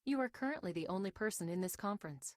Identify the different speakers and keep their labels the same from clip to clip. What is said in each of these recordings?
Speaker 1: You are currently the only person in this conference.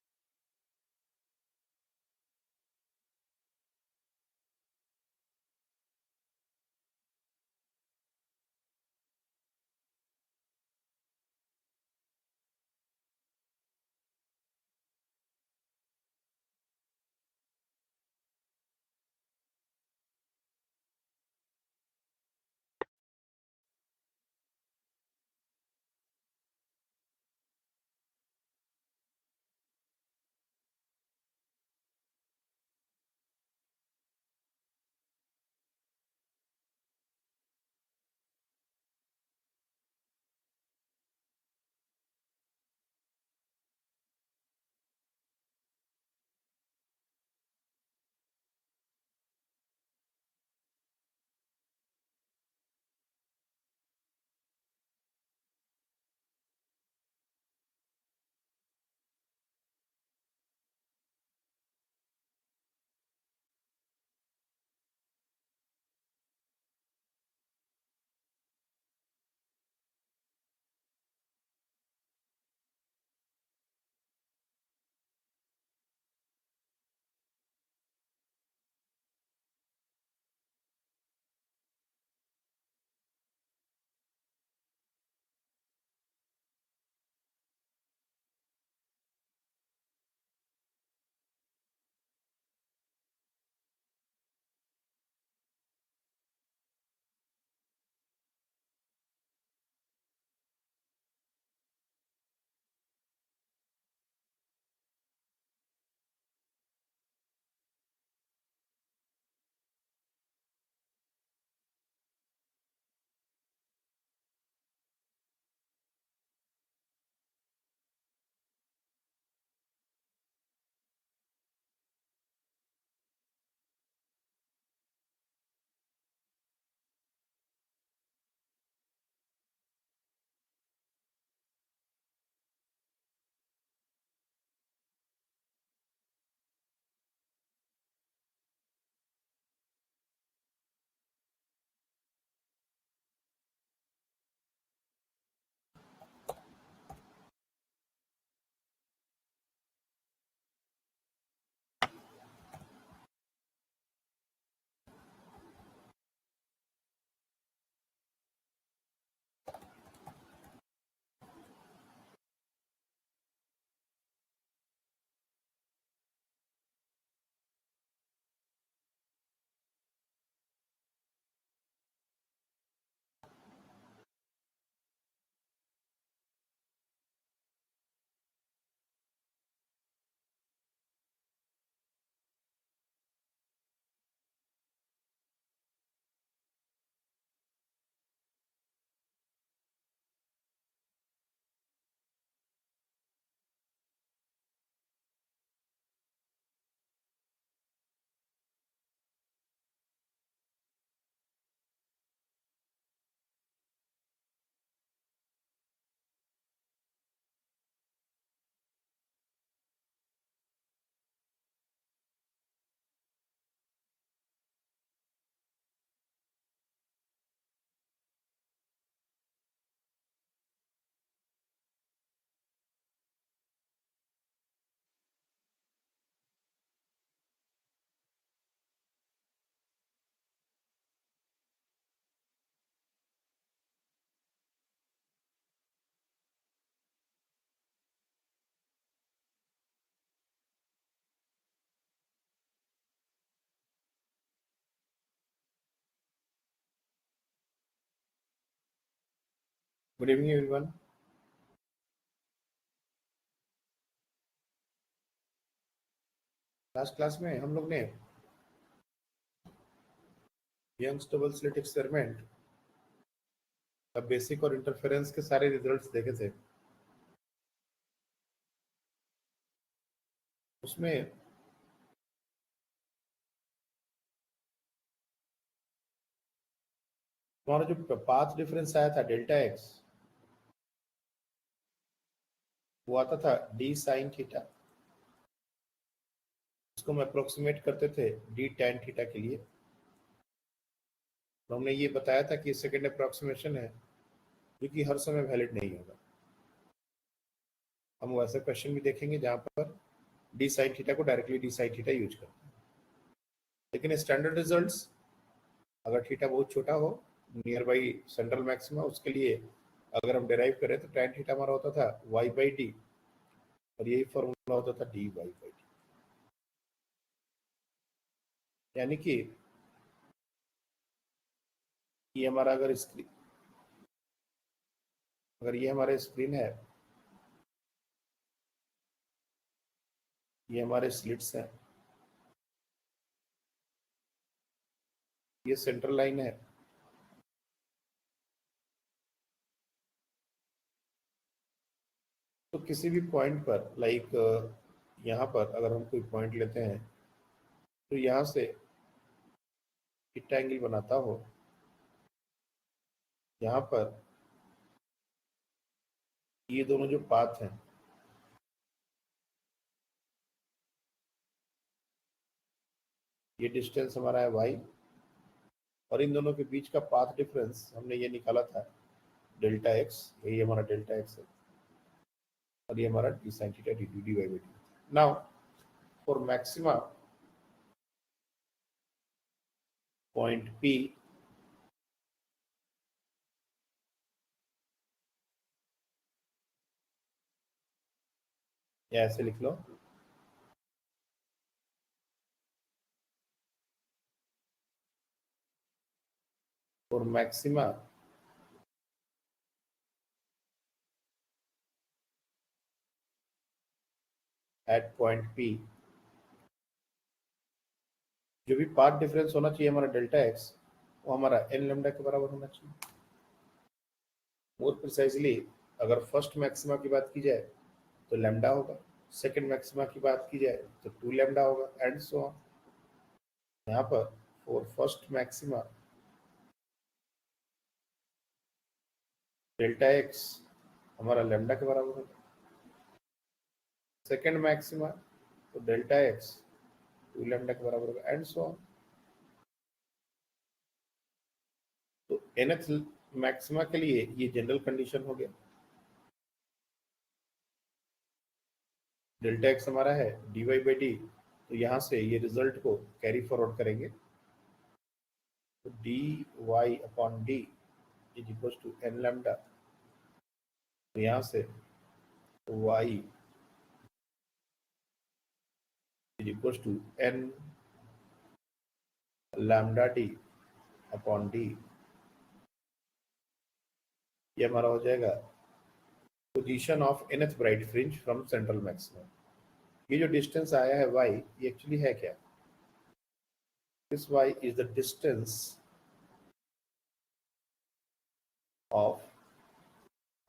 Speaker 2: Good evening everyone. Last class में हम लोग ने Young's double slit experiment का basic और interference के सारे रिजल्ट्स देखे थे। उसमें हमारा जो पाथ डिफरेंस आया था डेल्टा एक्स, वो आता था डी साइन थीटा। उसको हम अप्रोक्सीमेट करते थे डी टैन थीटा के लिए। तो हमने ये बताया था कि सेकेंड अप्रोक्सीमेशन है जो कि हर समय वैलिड नहीं होगा। हम वैसे क्वेश्चन भी देखेंगे जहां पर डी साइन थीटा को directly D sine theta use करते हैं। लेकिन स्टैंडर्ड रिजल्ट्स, अगर थीटा बहुत छोटा हो नियर बाई सेंट्रल मैक्सिमा, उसके लिए अगर हम डिराइव करें तो tan थीटा हमारा होता था y बाई डी, और यही फॉर्मूला होता था dy बाई डी। यानी कि ये हमारा अगर ये हमारे स्क्रीन है, ये हमारे स्लिट्स हैं, ये सेंट्रल लाइन है, तो किसी भी पॉइंट पर लाइक यहाँ पर अगर हम कोई पॉइंट लेते हैं तो यहाँ से थीटा एंगल बनाता हो, यहाँ पर ये दोनों जो पाथ हैं, ये डिस्टेंस हमारा है y, और इन दोनों के बीच का पाथ डिफरेंस हमने ये निकाला था डेल्टा x, यही हमारा डेल्टा x है, और ये हमारा D sine theta D D by D. Now for maxima point P, या ऐसे लिख लो, for maxima at point P, जो भी पाथ डिफरेंस होना चाहिए हमारा डेल्टा x, वो हमारा n लैम्डा के बराबर होना चाहिए। मोर प्रिसाइजली अगर फर्स्ट मैक्सिमा की बात की जाए तो लैम्डा होगा, सेकंड मैक्सिमा की बात की जाए तो 2 लैम्डा होगा, एंड सो ऑन। यहाँ पर for first maxima delta x हमारा लैम्डा के बराबर होगा, सेकंड मैक्सिमा तो डेल्टा x 2 लैम्डा के बराबर होगा, एंड सो ऑन। तो nth मैक्सिमा के लिए ये जनरल कंडीशन हो गया, डेल्टा x हमारा है dy बाई डी, तो यहाँ से ये रिजल्ट को कैरी फॉरवर्ड करेंगे, तो dy upon D is equal to n lambda, तो यहाँ से y is equal to n lambda D upon D, ये हमारा हो जाएगा position of nth bright fringe from central maximum. ये जो डिस्टेंस आया है y, ये एक्चुअली है क्या? This y is the distance of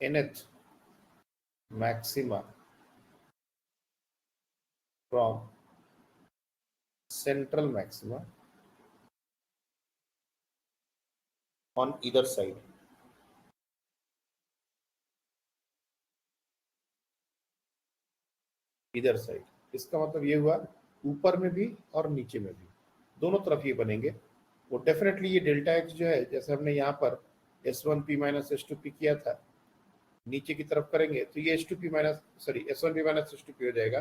Speaker 2: nth maxima from central maxima on either side. इधर साइड, इसका मतलब ये हुआ ऊपर में भी और नीचे में भी, दोनों तरफ ये बनेंगे। वो डेफिनेटली ये डेल्टा एक्स जो है, जैसे हमने यहाँ पर S1P माइनस S2P किया था, नीचे की तरफ करेंगे तो ये S2P minus S1P minus S2P हो जाएगा।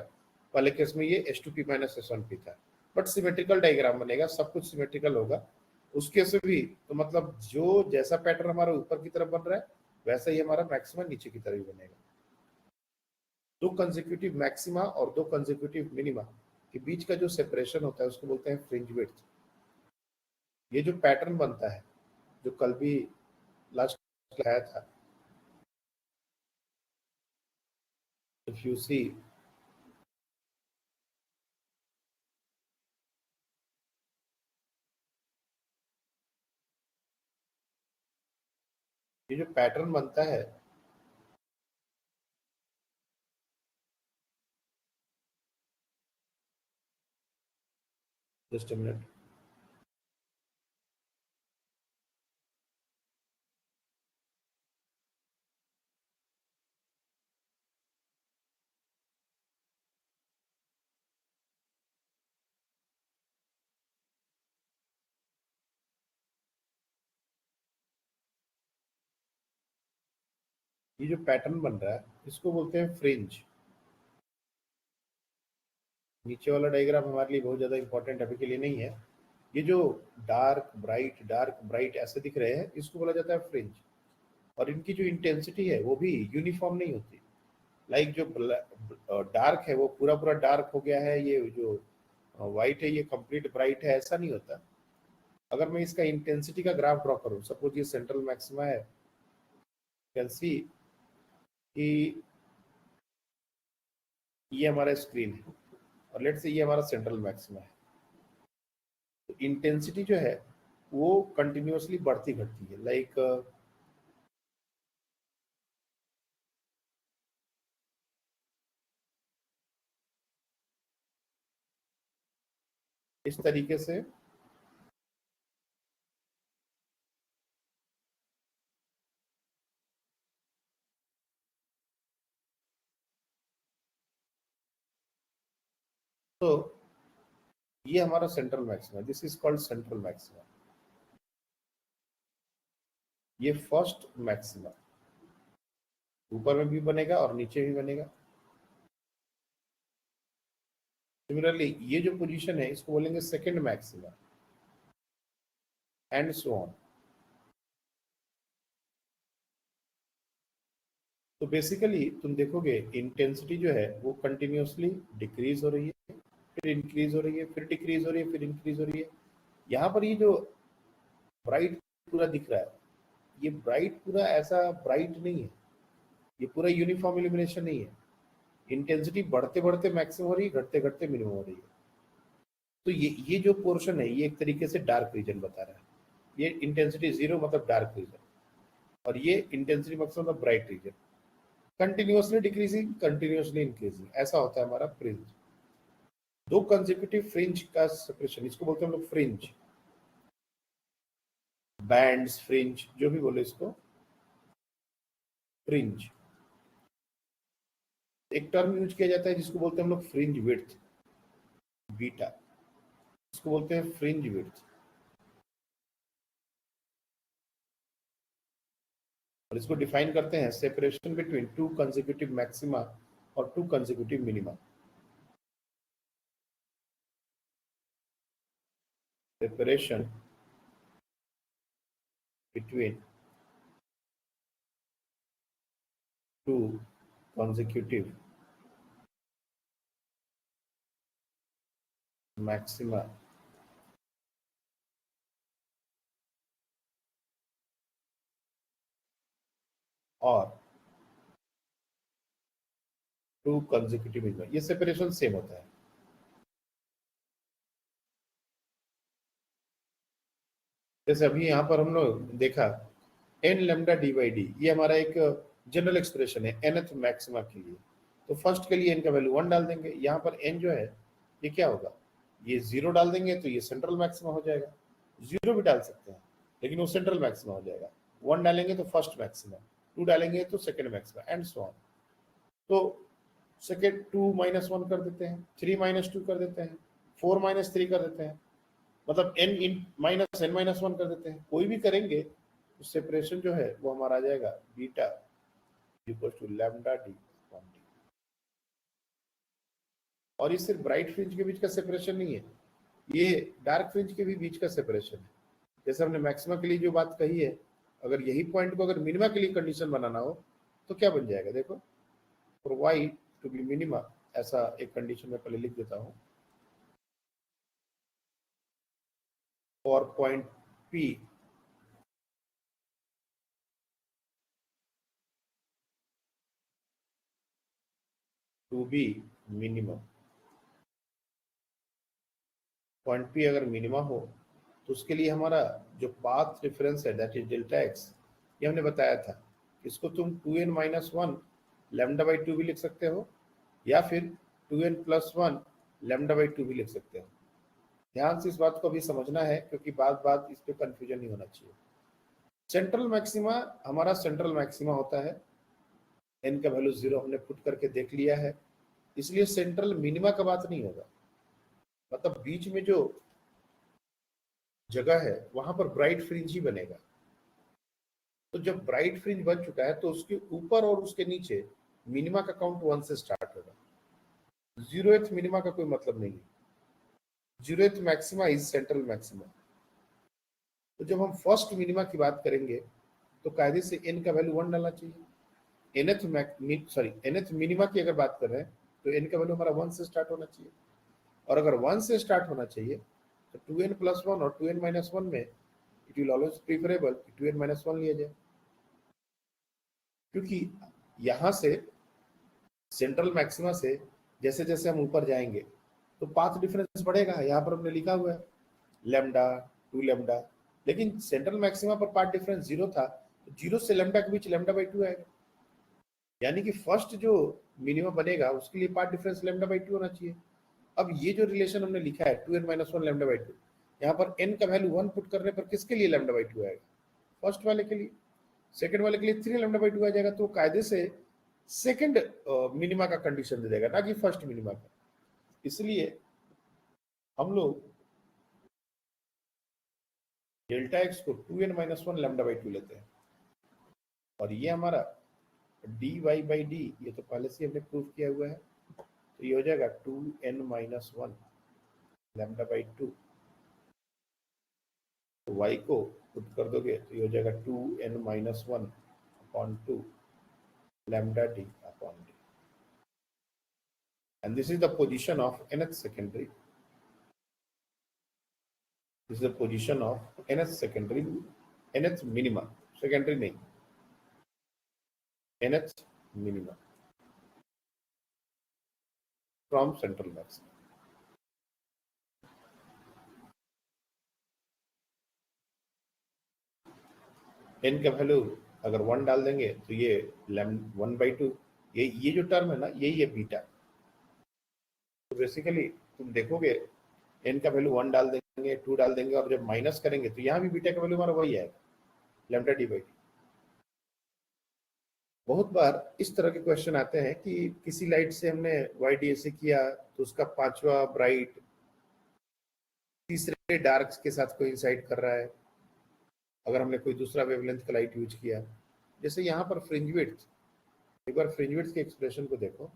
Speaker 2: पहले केस में ये S2P माइनस S1P था, बट सिमेट्रिकल डायग्राम बनेगा, सब कुछ सिमेट्रिकल होगा। उस केस में भी तो मतलब जो जैसा पैटर्न हमारा ऊपर की तरफ बन रहा है वैसा ही हमारा मैक्सिमम नीचे की तरफ ही बनेगा। दो कंसेक्यूटिव मैक्सिमा और दो कंसेक्यूटिव मिनिमा के बीच का जो सेपरेशन होता है उसको बोलते हैं फ्रिंज विड्थ। ये जो पैटर्न बनता है, जो कल भी लास्ट आया था, इफ यू सी ये जो पैटर्न बनता है, जस्ट अ मिनट, ये जो पैटर्न बन रहा है इसको बोलते हैं फ्रिंज। नीचे वाला डायग्राम हमारे लिए बहुत ज़्यादा इंपॉर्टेंट अभी के लिए नहीं है। ये जो डार्क ब्राइट ऐसे दिख रहे हैं, इसको बोला जाता है फ्रिंज। और इनकी जो इंटेंसिटी है वो भी यूनिफॉर्म नहीं होती। लाइक जो डार्क है वो पूरा पूरा डार्क हो गया है, ये जो व्हाइट है ये कंप्लीट ब्राइट है, ऐसा नहीं होता। अगर मैं इसका इंटेंसिटी का ग्राफ ड्रॉ करूं, सपोज ये सेंट्रल मैक्सिमा है, कैन सी कि ये हमारा स्क्रीन है और लेट्स से ये हमारा सेंट्रल मैक्सिमा है। तो इंटेंसिटी जो है वो कंटिन्यूअसली बढ़ती घटती है। लाइक इस तरीके से तो ये हमारा central maxima, this is called central maxima. ये फर्स्ट मैक्सिमा ऊपर में भी बनेगा और नीचे भी बनेगा। सिमिलरली ये जो पोजीशन है इसको बोलेंगे second maxima and so on. तो बेसिकली तुम देखोगे इंटेंसिटी जो है वो कंटिन्यूअसली डिक्रीज हो रही है, फिर इंक्रीज हो रही है, फिर डिक्रीज हो रही है, फिर इंक्रीज हो रही है। यहाँ पर ये जो ब्राइट पूरा दिख रहा है, ये ब्राइट पूरा ऐसा ब्राइट नहीं है, ये पूरा यूनिफॉर्म इल्यूमिनेशन नहीं है। इंटेंसिटी बढ़ते बढ़ते मैक्सिमम हो रही है, घटते घटते मिनिमम हो रही है। तो ये जो पोर्शन है ये एक तरीके से डार्क रीजन बता रहा है। ये इंटेंसिटी जीरो मतलब डार्क रीजन, और ये इंटेंसिटी मैक्सिमम मतलब bright region. Continuously decreasing, continuously increasing, ऐसा होता है हमारा फ्रिंज। दो कंसेक्यूटिव फ्रिंज का सेपरेशन, इसको बोलते हैं हम लोग फ्रिंज, बैंड्स, फ्रिंज, जो भी बोले इसको, फ्रिंज। एक टर्म यूज किया जाता है जिसको बोलते हैं हम लोग फ्रिंज विड्थ, बीटा, इसको बोलते हैं फ्रिंज विड्थ। और इसको डिफाइन करते हैं separation between two consecutive maxima और two consecutive minima. Separation between two consecutive maxima और टू consecutive minima, ये सेपरेशन सेम होता है। जैसे अभी यहाँ पर हम लोग देखा n lambda d by d, ये हमारा एक जनरल एक्सप्रेशन है nth मैक्सिमा के लिए। तो फर्स्ट के लिए n का वैल्यू 1 डाल देंगे, यहाँ पर n जो है ये क्या होगा, ये 0 डाल देंगे तो ये सेंट्रल मैक्सिमा हो जाएगा। 0 भी डाल सकते हैं लेकिन वो सेंट्रल मैक्सिमा हो जाएगा। 1 डालेंगे तो फर्स्ट मैक्सिमा, 2 डालेंगे तो second maxima, and so on. तो सेकेंड 2 माइनस 1 कर देते हैं, 3 माइनस 2 कर देते हैं, 4 माइनस 3 कर देते हैं, मतलब n इन माइनस n माइनस 1 कर देते हैं। कोई भी करेंगे तो सेपरेशन जो है वो हमारा आ जाएगा beta equal to lambda D. और ये सिर्फ ब्राइट फ्रिंज के बीच का सेपरेशन नहीं है, ये डार्क फ्रिंज के भी बीच का सेपरेशन है। जैसे हमने मैक्सिमा के लिए जो बात कही है, अगर यही पॉइंट को अगर मिनिमा के लिए कंडीशन बनाना हो तो क्या बन जाएगा, देखो, for y to be minima, ऐसा एक कंडीशन में पहले लिख देता हूं। और point P to be minimum, point P अगर मिनिमा हो तो उसके लिए हमारा जो पाथ डिफरेंस है दैट इज डेल्टा एक्स, ये हमने बताया था। इसको तुम 2n माइनस 1 लैम्डा बाई 2 भी लिख सकते हो, या फिर 2n प्लस 1 लैम्डा बाई 2 भी लिख सकते हो। ध्यान से इस बात को भी समझना है क्योंकि बात बात इस पे कंफ्यूजन नहीं होना चाहिए। सेंट्रल मैक्सिमा हमारा सेंट्रल मैक्सिमा होता है, n का वैल्यू 0 हमने पुट करके देख लिया है, इसलिए सेंट्रल मिनिमा का बात नहीं होगा। मतलब बीच में जो जगह है वहां पर ब्राइट फ्रिंज ही बनेगा। तो जब ब्राइट फ्रिंज बन चुका है तो उसके ऊपर और उसके नीचे मिनिमा का काउंट 1 से स्टार्ट होगा। जीरोथ मिनिमा का कोई मतलब नहीं है। Zeroth maxima is central maxima. तो जब हम फर्स्ट मिनिमा की बात करेंगे तो कायदे से n का वैल्यू 1 डालना चाहिए। nth मिनिमा की अगर बात कर रहे हैं तो n का वैल्यू हमारा 1 से स्टार्ट होना चाहिए, और अगर 1 से स्टार्ट होना चाहिए तो 2n प्लस 1 और 2n माइनस 1 में it will always preferable 2n minus 1 लिया जाए, क्योंकि यहां से सेंट्रल मैक्सिमा से जैसे जैसे हम ऊपर जाएंगे तो पाथ डिफरेंस बढ़ेगा। यहाँ पर हमने लिखा हुआ है लैम्डा 2 लैम्डा, लेकिन सेंट्रल मैक्सिमा पर पाथ डिफरेंस 0 था, तो 0 से लैम्डा के बीच लैम्डा बाई 2 आएगा, यानी कि फर्स्ट जो मिनिमम बनेगा उसके लिए पाथ डिफरेंस लैम्डा बाई 2 होना चाहिए। अब ये जो रिलेशन हमने लिखा है 2n माइनस 1 लैम्डा बाई 2, यहाँ पर n का वैल्यू 1 पुट करने पर किसके लिए लैम्डा बाई 2 आएगा? फर्स्ट वाले के लिए। सेकंड वाले के लिए 3 लैम्डा बाई 2 आ जाएगा, तो कायदे से सेकंड मिनिमा का कंडीशन दे देगा, ना कि फर्स्ट मिनिमा का। इसलिए हम लोग डेल्टा एक्स को 2n माइनस 1 लैम्डा बाई 2 लेते हैं, और ये हमारा dy बाई डी ये तो पहले से हमने प्रूव किया हुआ है, तो ये हो जाएगा 2n माइनस 1 लैम्डा बाई 2। तो y को पुट कर दोगे तो ये हो जाएगा 2n minus 1 upon 2 lambda D upon D, and this is the position of nth secondary. This is the position of nth secondary, nth minima, secondary नहीं, nth minima from central maximum. n का value अगर 1 डाल देंगे तो ये 1/2, ये जो term है ना यही है बीटा। तो बेसिकली तुम देखोगे n का वैल्यू 1 डाल देंगे, 2 डाल देंगे, और जब माइनस करेंगे तो यहाँ भी बीटा का वैल्यू हमारा वही आएगा, लैम्डा डी बाई डी। बहुत बार इस तरह के क्वेश्चन आते हैं कि किसी लाइट से हमने YDSA किया तो उसका पांचवा ब्राइट तीसरे डार्क के साथ कोइंसाइड कर रहा है, अगर हमने कोई दूसरा वेवलेंथ का लाइट यूज किया। जैसे यहाँ पर फ्रिंज विड्थ, एक बार फ्रिंज विड्थ के एक्सप्रेशन को देखो,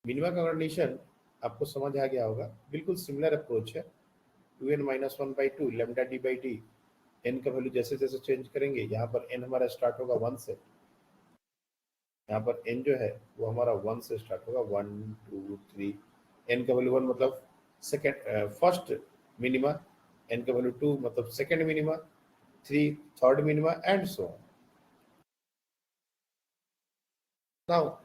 Speaker 2: मिनिमा का कंडीशन आपको समझ आ गया होगा, बिल्कुल सिमिलर अप्रोच है। 2n minus 1 by 2 lambda D by D, n का वैल्यू जैसे जैसे चेंज करेंगे, यहाँ पर n हमारा स्टार्ट होगा 1 से, यहाँ पर n जो है वो हमारा 1 से स्टार्ट होगा, 1 2 3, n का वैल्यू 1 मतलब सेकेंड फर्स्ट मिनिमा, n का वैल्यू 2 मतलब second minima, 3 third minima, and so on. Now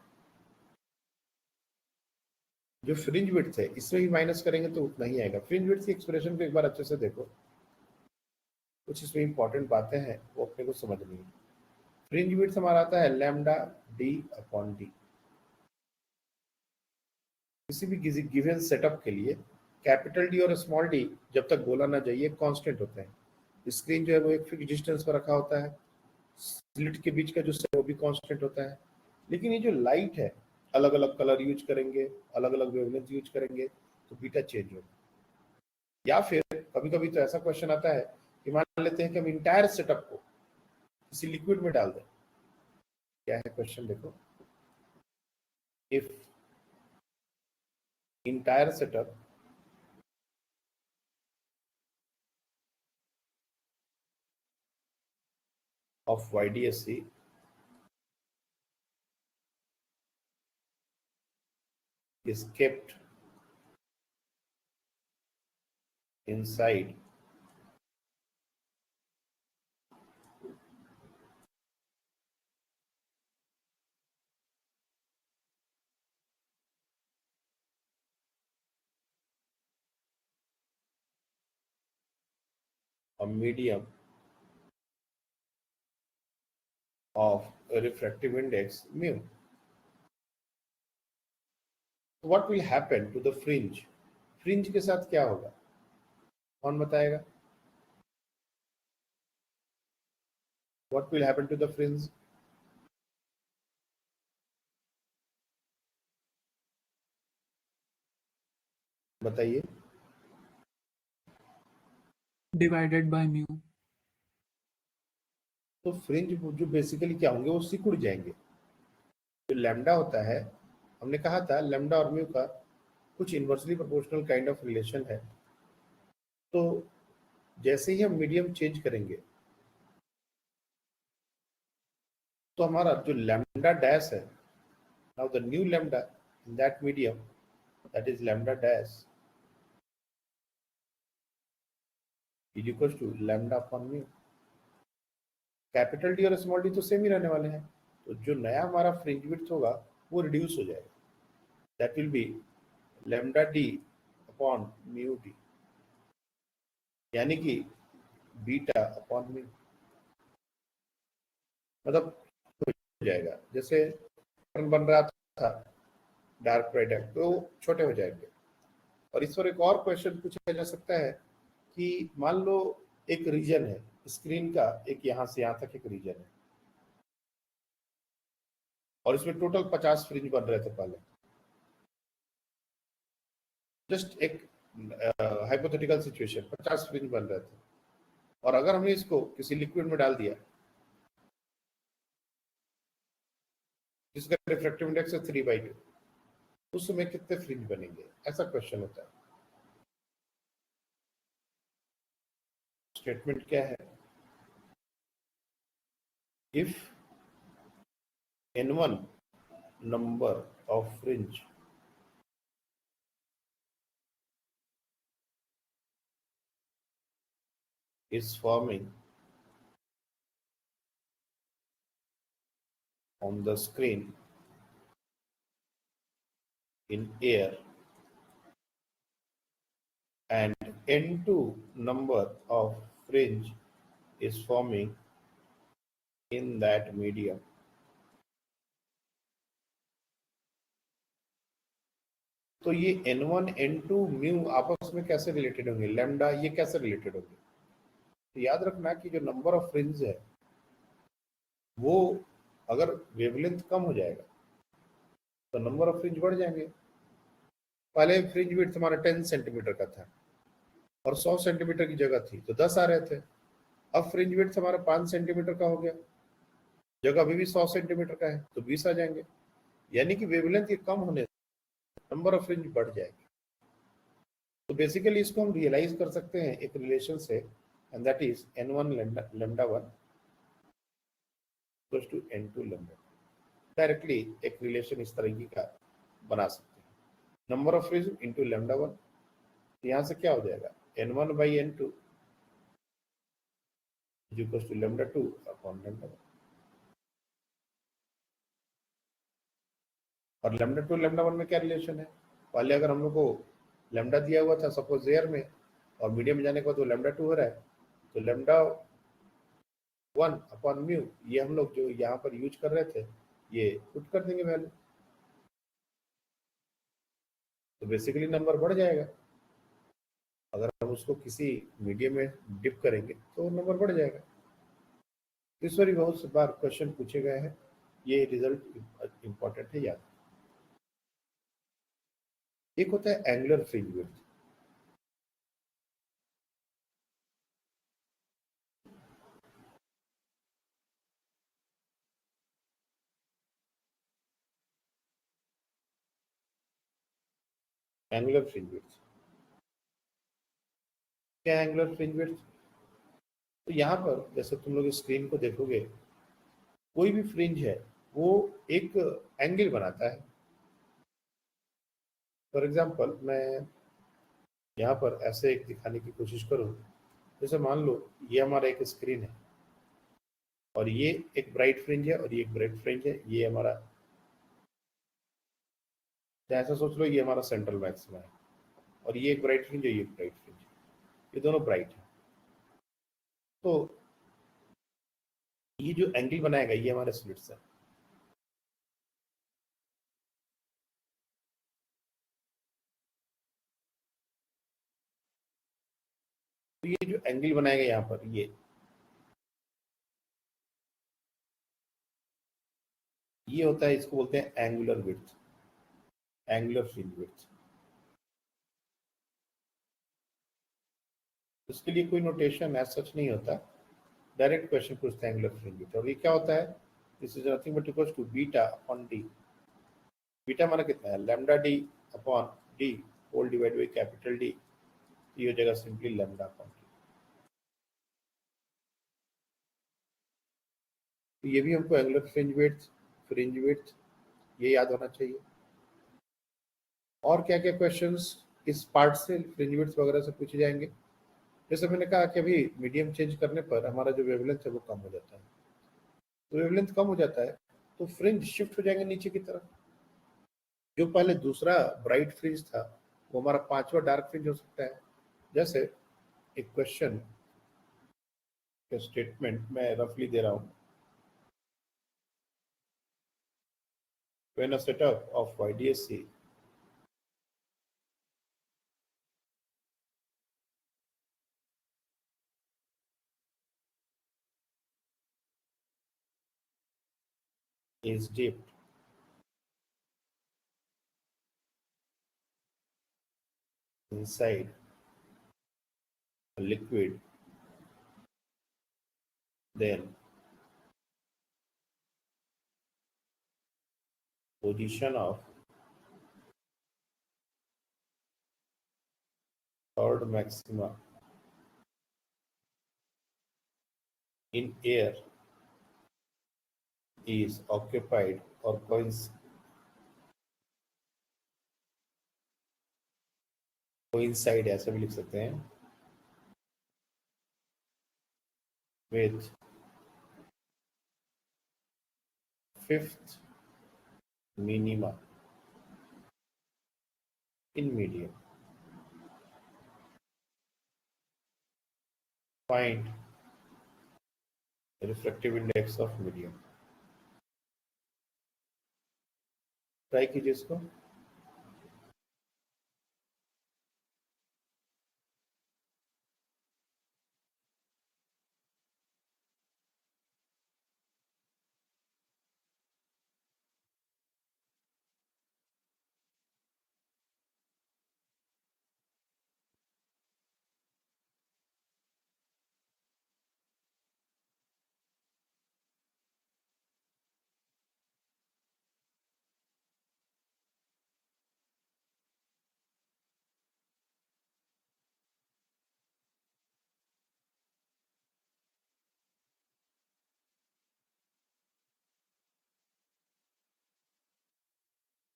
Speaker 2: जो फ्रिंज विड्थ है इसमें भी माइनस करेंगे तो उतना ही आएगा। फ्रिंज विड्थ की एक्सप्रेशन को एक बार अच्छे से देखो, कुछ इसमें इंपॉर्टेंट बातें हैं वो अपने को समझनी है। फ्रिंज विड्थ हमारा आता है लैम्डा डी अपॉन डी। किसी भी गिवन सेटअप के लिए कैपिटल डी और स्मॉल डी जब तक बोला ना जाइए कांस्टेंट होते हैं। स्क्रीन जो है वो एक फिक्स डिस्टेंस पर रखा होता है, स्लिट के बीच का जो वो भी कांस्टेंट होता है, लेकिन ये जो लाइट है अलग अलग कलर यूज करेंगे, अलग अलग वेवलेंथ यूज करेंगे तो बीटा चेंज होगा। या फिर कभी कभी तो ऐसा क्वेश्चन आता है कि मान लेते हैं कि हम इंटायर सेटअप को किसी लिक्विड में डाल दें। क्या है क्वेश्चन देखो, if entire setup of YDSC is kept inside a medium of a refractive index mu. What will happen to the fringe? Fringe के साथ क्या होगा, कौन बताएगा? What will happen to the fringe? बताइए।
Speaker 3: Divided by mu.
Speaker 2: तो fringe जो basically क्या होंगे, वो सिकुड़ जाएंगे। जो लैम्डा होता है हमने कहा था लैम्डा और म्यू का कुछ inversely proportional kind of relation है। तो जैसे ही हम मीडियम चेंज करेंगे तो हमारा जो लैम्डा डैश है, now the new lambda in that medium, that is lambda dash is equal to lambda upon mu. Capital D और स्मॉल डी तो सेम ही रहने वाले हैं, तो जो नया हमारा फ्रिंज विड्थ होगा वो रिड्यूस हो जाएगा, that will B lambda D upon mu D, यानी कि बीटा अपॉन म्यू। मतलब हो जाएगा जैसे बन रहा था डार्क ब्राइट तो छोटे हो जाएंगे। और इस पर एक और क्वेश्चन पूछा जा सकता है कि मान लो एक रीजन है स्क्रीन का, एक यहां से यहां तक एक रीजन है और इसमें टोटल 50 फ्रिंज बन रहे थे पहले। जस्ट एक हाइपोथेटिकल सिचुएशन, 50 फ्रिंज बन रहे थे और अगर हमने इसको किसी लिक्विड में डाल दिया जिसका रिफ्रैक्टिव इंडेक्स है 3/2, उस समय कितने फ्रिंज बनेंगे, ऐसा क्वेश्चन होता है। स्टेटमेंट क्या है, if n1 number of fringe is forming on the screen in air and n2 number of fringe is forming in that medium, तो ये n1 n2 म्यू आपस में कैसे रिलेटेड होंगे, लैम्डा ये कैसे रिलेटेड होंगे। तो याद रखना कि जो नंबर ऑफ फ्रिंज है वो अगर वेवलेंथ कम हो जाएगा तो नंबर ऑफ फ्रिंज बढ़ जाएंगे। पहले फ्रिंज विड्थ हमारा 10 सेंटीमीटर का था और 100 सेंटीमीटर की जगह थी तो 10 आ रहे थे। अब फ्रिंज विड्थ हमारा 5 सेंटीमीटर का हो गया, जगह अभी भी 100 सेंटीमीटर का है तो 20 आ जाएंगे, यानी कि वेवलेंथ के कम होने से नंबर ऑफ फ्रिंज बढ़ जाएगी। तो बेसिकली इसको हम रियलाइज कर सकते हैं एक रिलेशन से, and that is n1 lambda 1 equals to n2 lambda. Directly एक रिलेशन इस तरीके का बना सकते हैं, number of fringe into lambda 1। यहाँ से क्या हो जाएगा, n1 by n2 is equals to lambda 2 upon lambda 1। और लैम्डा 2 लैम्डा 1 में क्या रिलेशन है, पहले अगर हम लोग को लैम्डा दिया हुआ था सपोज एयर में और मीडियम में जाने के बाद वो लैम्डा 2 हो रहा है, तो लैम्डा 1 अपॉन म्यू ये हम लोग जो यहाँ पर यूज कर रहे थे ये पुट कर देंगे वैल्यू, तो बेसिकली नंबर बढ़ जाएगा। अगर हम उसको किसी मीडियम में डिप करेंगे तो नंबर बढ़ जाएगा। इस बार बहुत बार क्वेश्चन पूछे गए हैं, ये रिजल्ट इंपॉर्टेंट है याद। एक होता है angular fringe width, angular fringe width क्या है, एंगुलर फ्रिंज विड्थ। तो यहाँ पर जैसे तुम लोग स्क्रीन को देखोगे कोई भी फ्रिंज है वो एक एंगल बनाता है। फॉर एग्जाम्पल मैं यहाँ पर ऐसे एक दिखाने की कोशिश करूँ, जैसे मान लो ये हमारा एक स्क्रीन है और ये एक ब्राइट फ्रिंज है और ये एक ब्राइट फ्रिंज है, ये हमारा, ऐसा सोच लो ये हमारा सेंट्रल मैक्सिमा है और ये एक ब्राइट फ्रिंज है, ये एक ब्राइट फ्रिंज है, ये दोनों ब्राइट है। तो ये जो एंगल बनाएगा ये हमारे स्लिट्स है। तो ये जो एंगल बनाएगा यहाँ पर ये होता है, इसको बोलते हैं angular width, angular fringe width. इसके लिए कोई नोटेशन एज सच नहीं होता, डायरेक्ट क्वेश्चन पूछते हैं एंगुलर फ्रिंज विड्थ। और ये क्या होता है, this is nothing but equals to beta upon D. Beta माना कितना है, lambda D upon D whole divide by capital D, ये हो जाएगा सिंपली लैम्डा अपॉन डी। तो ये भी हमको एंगुलर फ्रिंज विड्थ ये याद होना चाहिए। और क्या क्या क्वेश्चंस इस पार्ट से फ्रिंज विड्थ वगैरह से पूछे जाएंगे? जैसे मैंने कहा कि अभी मीडियम चेंज करने पर हमारा जो वेवलेंथ है वो कम हो जाता है, तो वेवलेंथ कम हो जाता है तो फ्रिंज शिफ्ट हो जाएंगे नीचे की तरफ। जो पहले दूसरा ब्राइट फ्रिंज था वो हमारा पांचवा डार्क फ्रिंज हो सकता है। जैसे एक क्वेश्चन का स्टेटमेंट मैं रफली दे रहा हूं, when a setup of YDSC is dipped inside a liquid, then position of third maxima in air is occupied or coincide ऐसा भी लिख सकते हैं with fifth minima in medium. Find the refractive index of medium. Try कीजिए इसको।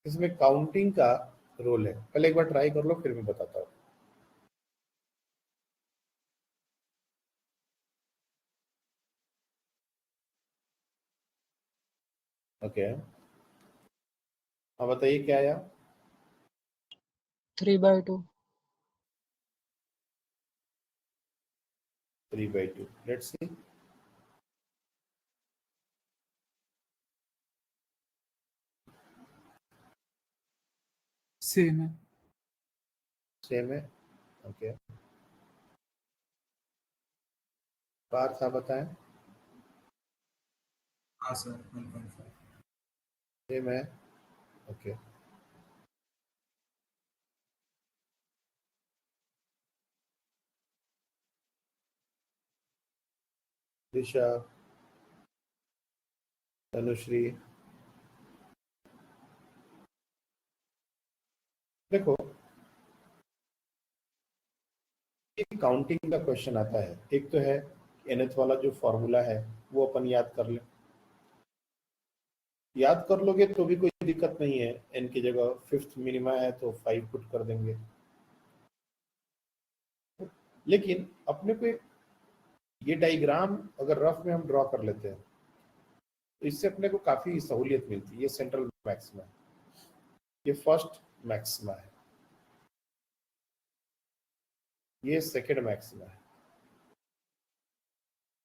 Speaker 2: इसमें counting का role है, पहले एक बार ट्राई कर लो फिर मैं बताता हूँ। ओके, अब बताइए क्या आया?
Speaker 4: 3/2.
Speaker 2: 3/2। Let's see.
Speaker 3: सेम है।
Speaker 2: सेम है। ओके, पार्थ आप बताएं।
Speaker 5: हाँ सर 1.5।
Speaker 2: सेम है। ओके, दिशा, तनुश्री, देखो एक काउंटिंग का क्वेश्चन आता है, एक तो है nth वाला जो फॉर्मूला है वो अपन याद कर ले, याद कर लोगे तो भी कोई दिक्कत नहीं है, n की जगह फिफ्थ मिनिमा है तो 5 पुट कर देंगे। लेकिन अपने को ये डायग्राम अगर रफ में हम ड्रॉ कर लेते हैं तो इससे अपने को काफी सहूलियत मिलती है। ये सेंट्रल मैक्सिमा है, ये फर्स्ट मैक्सिमा है, ये सेकेंड मैक्सिमा है,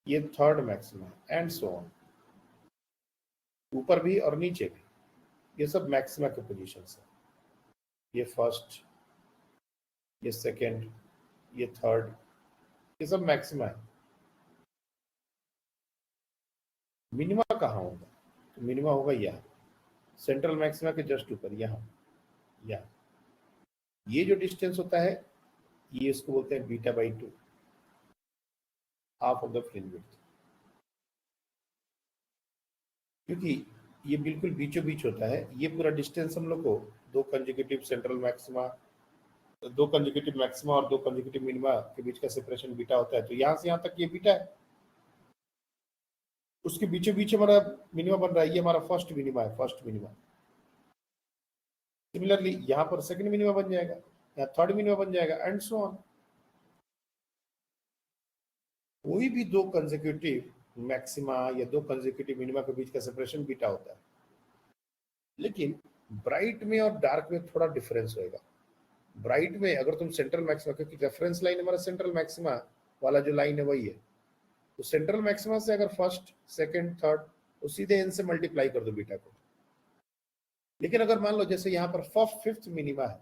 Speaker 2: ये थर्ड मैक्सिमा है एंड सो ऑन, ऊपर भी और नीचे भी ये सब मैक्सिमा के पोजीशन है। ये फर्स्ट, ये सेकेंड, ये थर्ड, ये सब मैक्सिमा है। मिनिमा कहाँ होगा? तो मिनिमा होगा यहाँ, सेंट्रल मैक्सिमा के जस्ट ऊपर, यहाँ यहाँ। ये जो डिस्टेंस होता है ये इसको बोलते हैं β/2, half of the fringe width. क्योंकि ये बिल्कुल बीचों बीच होता है। ये पूरा डिस्टेंस हम लोग को दो कंजिक्यूटिव सेंट्रल मैक्सिमा, दो कंजिक्यूटिव मैक्सिमा और दो कंजिक्यूटिव मिनिमा के बीच का सेपरेशन बीटा होता है। तो यहाँ से यहाँ तक ये बीटा है, उसके बीचों बीच हमारा मिनिमा बन रहा है, ये हमारा फर्स्ट मिनिमा है, फर्स्ट मिनिमा। सिमिलरली यहाँ पर सेकंड मिनिमा बन जाएगा, यहाँ थर्ड मिनिमा बन जाएगा, एंड सो ऑन। कोई भी दो कंसेक्यूटिव मैक्सिमा या दो कंसेक्यूटिव मिनिमा के बीच का सेपरेशन बीटा होता है। लेकिन ब्राइट में और डार्क में थोड़ा डिफरेंस होएगा। ब्राइट में अगर तुम सेंट्रल मैक्सिमा, क्योंकि रेफरेंस लाइन हमारा सेंट्रल मैक्सिमा वाला जो लाइन है वही है, तो सेंट्रल मैक्सिमा से अगर फर्स्ट सेकंड थर्ड तो सीधे एन से मल्टीप्लाई कर दो बीटा को। लेकिन अगर मान लो जैसे यहाँ पर फिफ्थ मिनिमा है,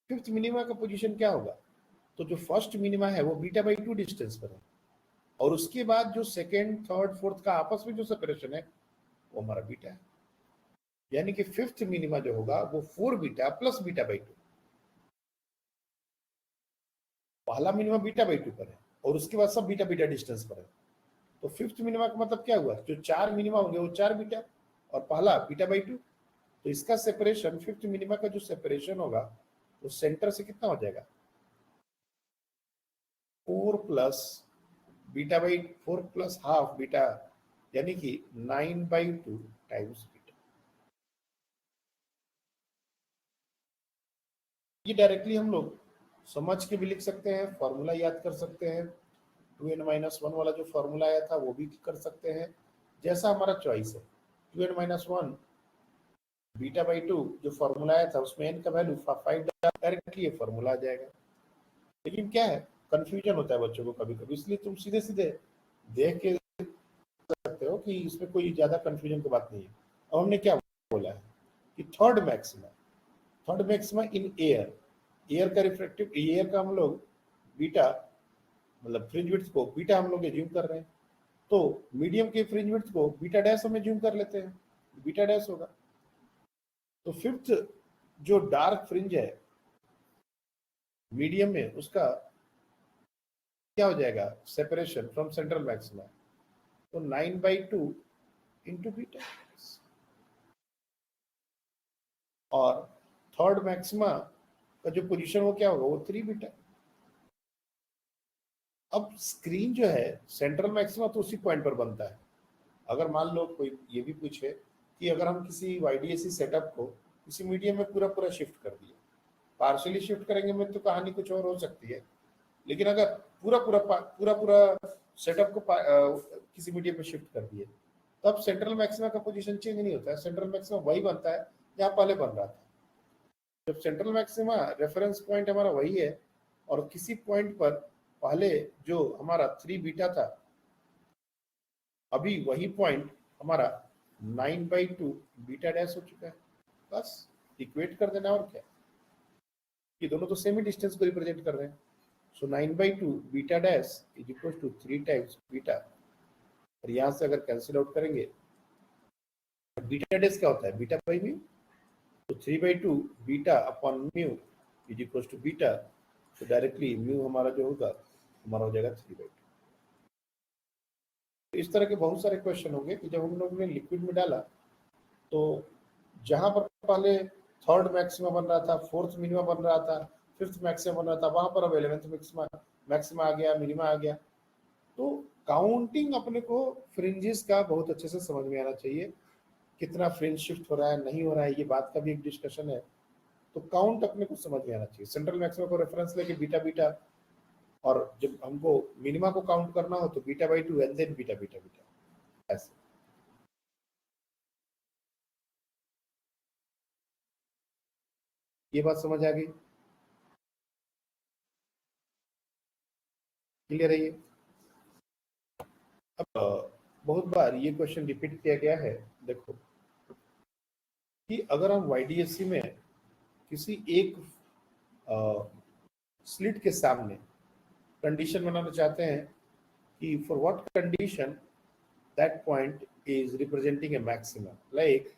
Speaker 2: फिफ्थ मिनिमा का पोजीशन क्या होगा, तो जो फर्स्ट मिनिमा है वो बीटा बाई 2 डिस्टेंस पर है, और उसके बाद जो सेकेंड थर्ड फोर्थ का आपस में जो सेपरेशन है वो हमारा बीटा है। यानी कि फिफ्थ मिनिमा जो होगा वो 4 बीटा प्लस बीटा बाई 2। पहला मिनिमा बीटा बाई 2 पर है और उसके बाद सब बीटा बीटा डिस्टेंस पर है। तो फिफ्थ मिनिमा का मतलब क्या हुआ, जो 4 मिनिमा होंगे वो 4 बीटा और पहला बीटा बाई 2। तो इसका सेपरेशन, फिफ्थ मिनिमा का जो सेपरेशन होगा वो सेंटर से कितना हो जाएगा, 4 plus beta by 4 plus half beta, यानी कि 9/2 टाइम्स बीटा। ये डायरेक्टली हम लोग समझ के भी लिख सकते हैं, फॉर्मूला याद कर सकते हैं, 2n-1 वाला जो फॉर्मूला आया था वो भी कर सकते हैं, जैसा हमारा चॉइस है। 2n-1 बीटा बाई 2 जो फॉर्मूला आया था उसमें n का वैल्यू 5 डायरेक्टली ये फॉर्मूला आ जाएगा। लेकिन क्या है, कंफ्यूजन होता है बच्चों को कभी कभी, इसलिए तुम सीधे सीधे देख के सकते हो कि इसमें कोई ज्यादा कंफ्यूजन की बात नहीं है। अब हमने क्या बोला है कि थर्ड मैक्सिमा इन एयर का रिफ्रैक्टिव, एयर का हम लोग बीटा, मतलब फ्रिंज विड्थ को बीटा हम लोग एज्यूम कर रहे हैं, तो मीडियम के फ्रिंज विड्थ को बीटा डैश हम एज्यूम कर लेते हैं, बीटा डैश होगा। तो फिफ्थ जो डार्क फ्रिंज है मीडियम में, उसका क्या हो जाएगा सेपरेशन फ्रॉम सेंट्रल मैक्सिमा, तो 9/2 इंटू बीटा। और थर्ड मैक्सिमा का जो पोजीशन वो क्या होगा, वो 3 बीटा। अब स्क्रीन जो है सेंट्रल मैक्सिमा तो उसी पॉइंट पर बनता है। अगर मान लो कोई ये भी पूछे कि अगर हम किसी YDAC सेटअप को किसी मीडियम में पूरा पूरा शिफ्ट कर दिए, पार्शियली शिफ्ट करेंगे में तो कहानी कुछ और हो सकती है, लेकिन अगर पूरा सेटअप को किसी मीडियम में शिफ्ट कर दिए तब सेंट्रल मैक्सिमा का पोजीशन चेंज नहीं होता है, सेंट्रल मैक्सिमा वही बनता है जहाँ पहले बन रहा था। जब सेंट्रल मैक्सिमा रेफरेंस पॉइंट हमारा वही है और किसी पॉइंट पर पहले जो हमारा 3 बीटा था, अभी वही पॉइंट हमारा 9/2 बीटा डैश हो चुका है, बस इक्वेट कर देना और क्या, ये दोनों तो सेम ही डिस्टेंस को रिप्रेजेंट कर रहे हैं। So 9/2 beta dash is equal to 3 times beta, और यहाँ से अगर कैंसिल आउट करेंगे बीटा डैश क्या होता है, बीटा बाई म्यू, तो 3/2 beta upon mu is equal to beta, तो डायरेक्टली म्यू हमारा जो होगा हमारा हो जाएगा 3/2। तो इस तरह के बहुत सारे क्वेश्चन होंगे कि जब हम लोग ने लिक्विड में डाला तो जहां पर पहले थर्ड मैक्सिमा बन रहा था, फोर्थ मिनिमा बन रहा था, फिफ्थ मैक्सिमा बन रहा था, वहां पर अब 11th मैक्सिमा आ गया, मिनिमा आ गया। तो काउंटिंग अपने को फ्रिंजेस का बहुत अच्छे से समझ में आना चाहिए, कितना फ्रिंज शिफ्ट हो रहा है नहीं हो रहा है, ये बात का भी एक डिस्कशन है। तो काउंट अपने को समझ में आना चाहिए, सेंट्रल मैक्सिमा को रेफरेंस लेके बीटा बीटा, और जब हमको मिनिमा को काउंट करना हो तो beta by 2 and then beta beta beta, ऐसे। ये बात समझ आ गई, क्लियर है ये। अब बहुत बार ये क्वेश्चन रिपीट किया गया है, देखो कि अगर हम YDAC में किसी एक स्लिट के सामने कंडीशन बनाना चाहते हैं कि for what condition that point is representing A maximum, like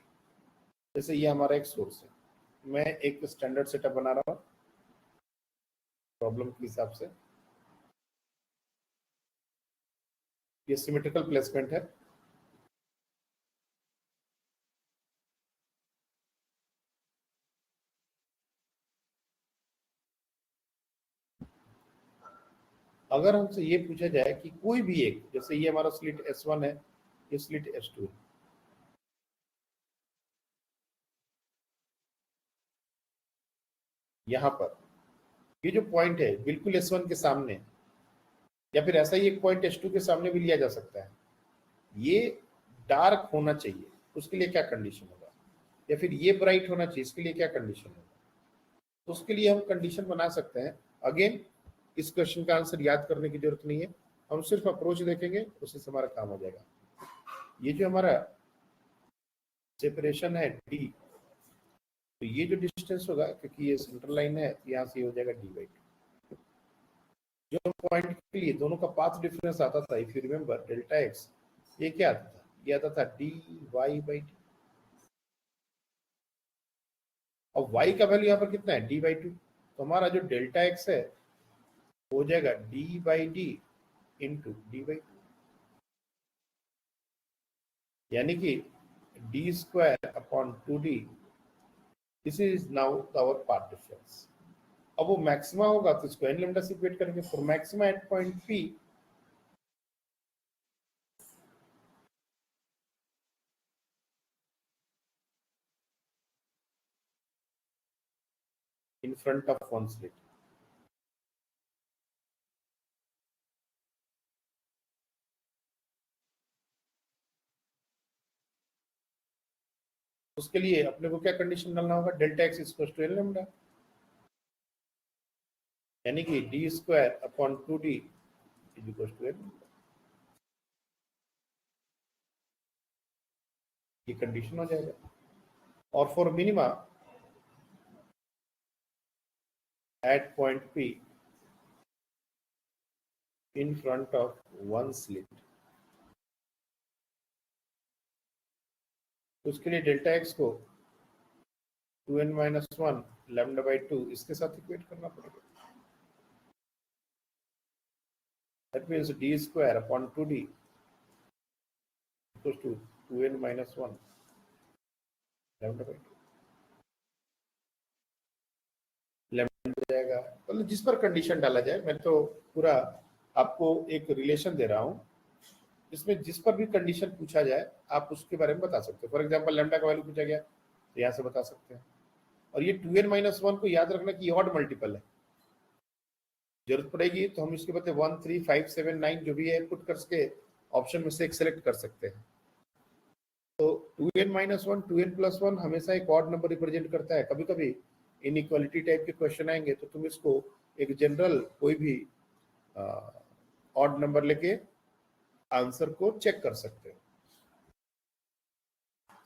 Speaker 2: जैसे ये हमारा एक सोर्स है, मैं एक स्टैंडर्ड सेटअप बना रहा हूँ प्रॉब्लम के हिसाब से, ये सिमेट्रिकल प्लेसमेंट है, अगर हमसे ये पूछा जाए कि कोई भी एक, जैसे ये हमारा स्लिट S1 है, ये स्लिट S2 है, यहाँ पर ये जो पॉइंट है बिल्कुल S1 के सामने, या फिर ऐसा ही एक पॉइंट S2 के सामने भी लिया जा सकता है, ये डार्क होना चाहिए, उसके लिए क्या कंडीशन होगा, या फिर ये ब्राइट होना चाहिए, इसके लिए क्या कंडीशन होगा। तो उसके लिए हम कंडीशन बना सकते हैं। अगेन इस क्वेश्चन का आंसर याद करने की जरूरत नहीं है, हम सिर्फ अप्रोच देखेंगे, उससे हमारा काम हो जाएगा। ये जो हमारा सेपरेशन है D, तो ये जो डिस्टेंस होगा, क्योंकि ये सेंट्रल लाइन है, यहाँ से हो जाएगा D/2। जो पॉइंट के लिए दोनों का पाथ डिफरेंस आता था, if you remember delta x, ये क्या आता था, ये आता था dy/d। अब y का वैल्यू यहाँ पर कितना है, d/2, तो हमारा जो डेल्टा एक्स है हो जाएगा d/d इंटू d/2, यानी कि d²/2d, this is now our path difference. अब वो मैक्सिमा होगा तो इसको n लैम्डा से इक्वेट करेंगे, for maxima at point P in front of one slit। उसके लिए अपने को क्या कंडीशन डालना होगा, delta x equal to n lambda, यानी कि d²/2d is equal to n. ये कंडीशन हो जाएगा। और for minima at point P in front of one slit, उसके लिए डेल्टा एक्स को 2n-1 λ/2 इसके साथ इक्वेट करना पड़ेगा। That means d²/2d equals to 2n-1 λ/2 lambda जाएगा। मतलब जिस पर कंडीशन डाला जाए, मैं तो पूरा आपको एक रिलेशन दे रहा हूँ, इसमें जिस पर भी कंडीशन पूछा जाए आप उसके बारे में बता सकते हो। फॉर एग्जांपल लैम्डा का वैल्यू पूछा गया तो यहाँ से बता सकते हैं। और ये 2n-1 को याद रखना कि ऑड मल्टीपल है, जरूरत पड़ेगी तो हम इसके बदले 1, 3, 5, 7, 9 जो भी है पुट करके ऑप्शन में से एक सेलेक्ट कर सकते हैं। तो 2n-1 2n+1 हमेशा एक ऑड नंबर रिप्रेजेंट करता है। कभी कभी इनइक्वालिटी टाइप के क्वेश्चन आएंगे तो तुम इसको एक जनरल कोई भी ऑड नंबर लेके आंसर को चेक कर सकते हो।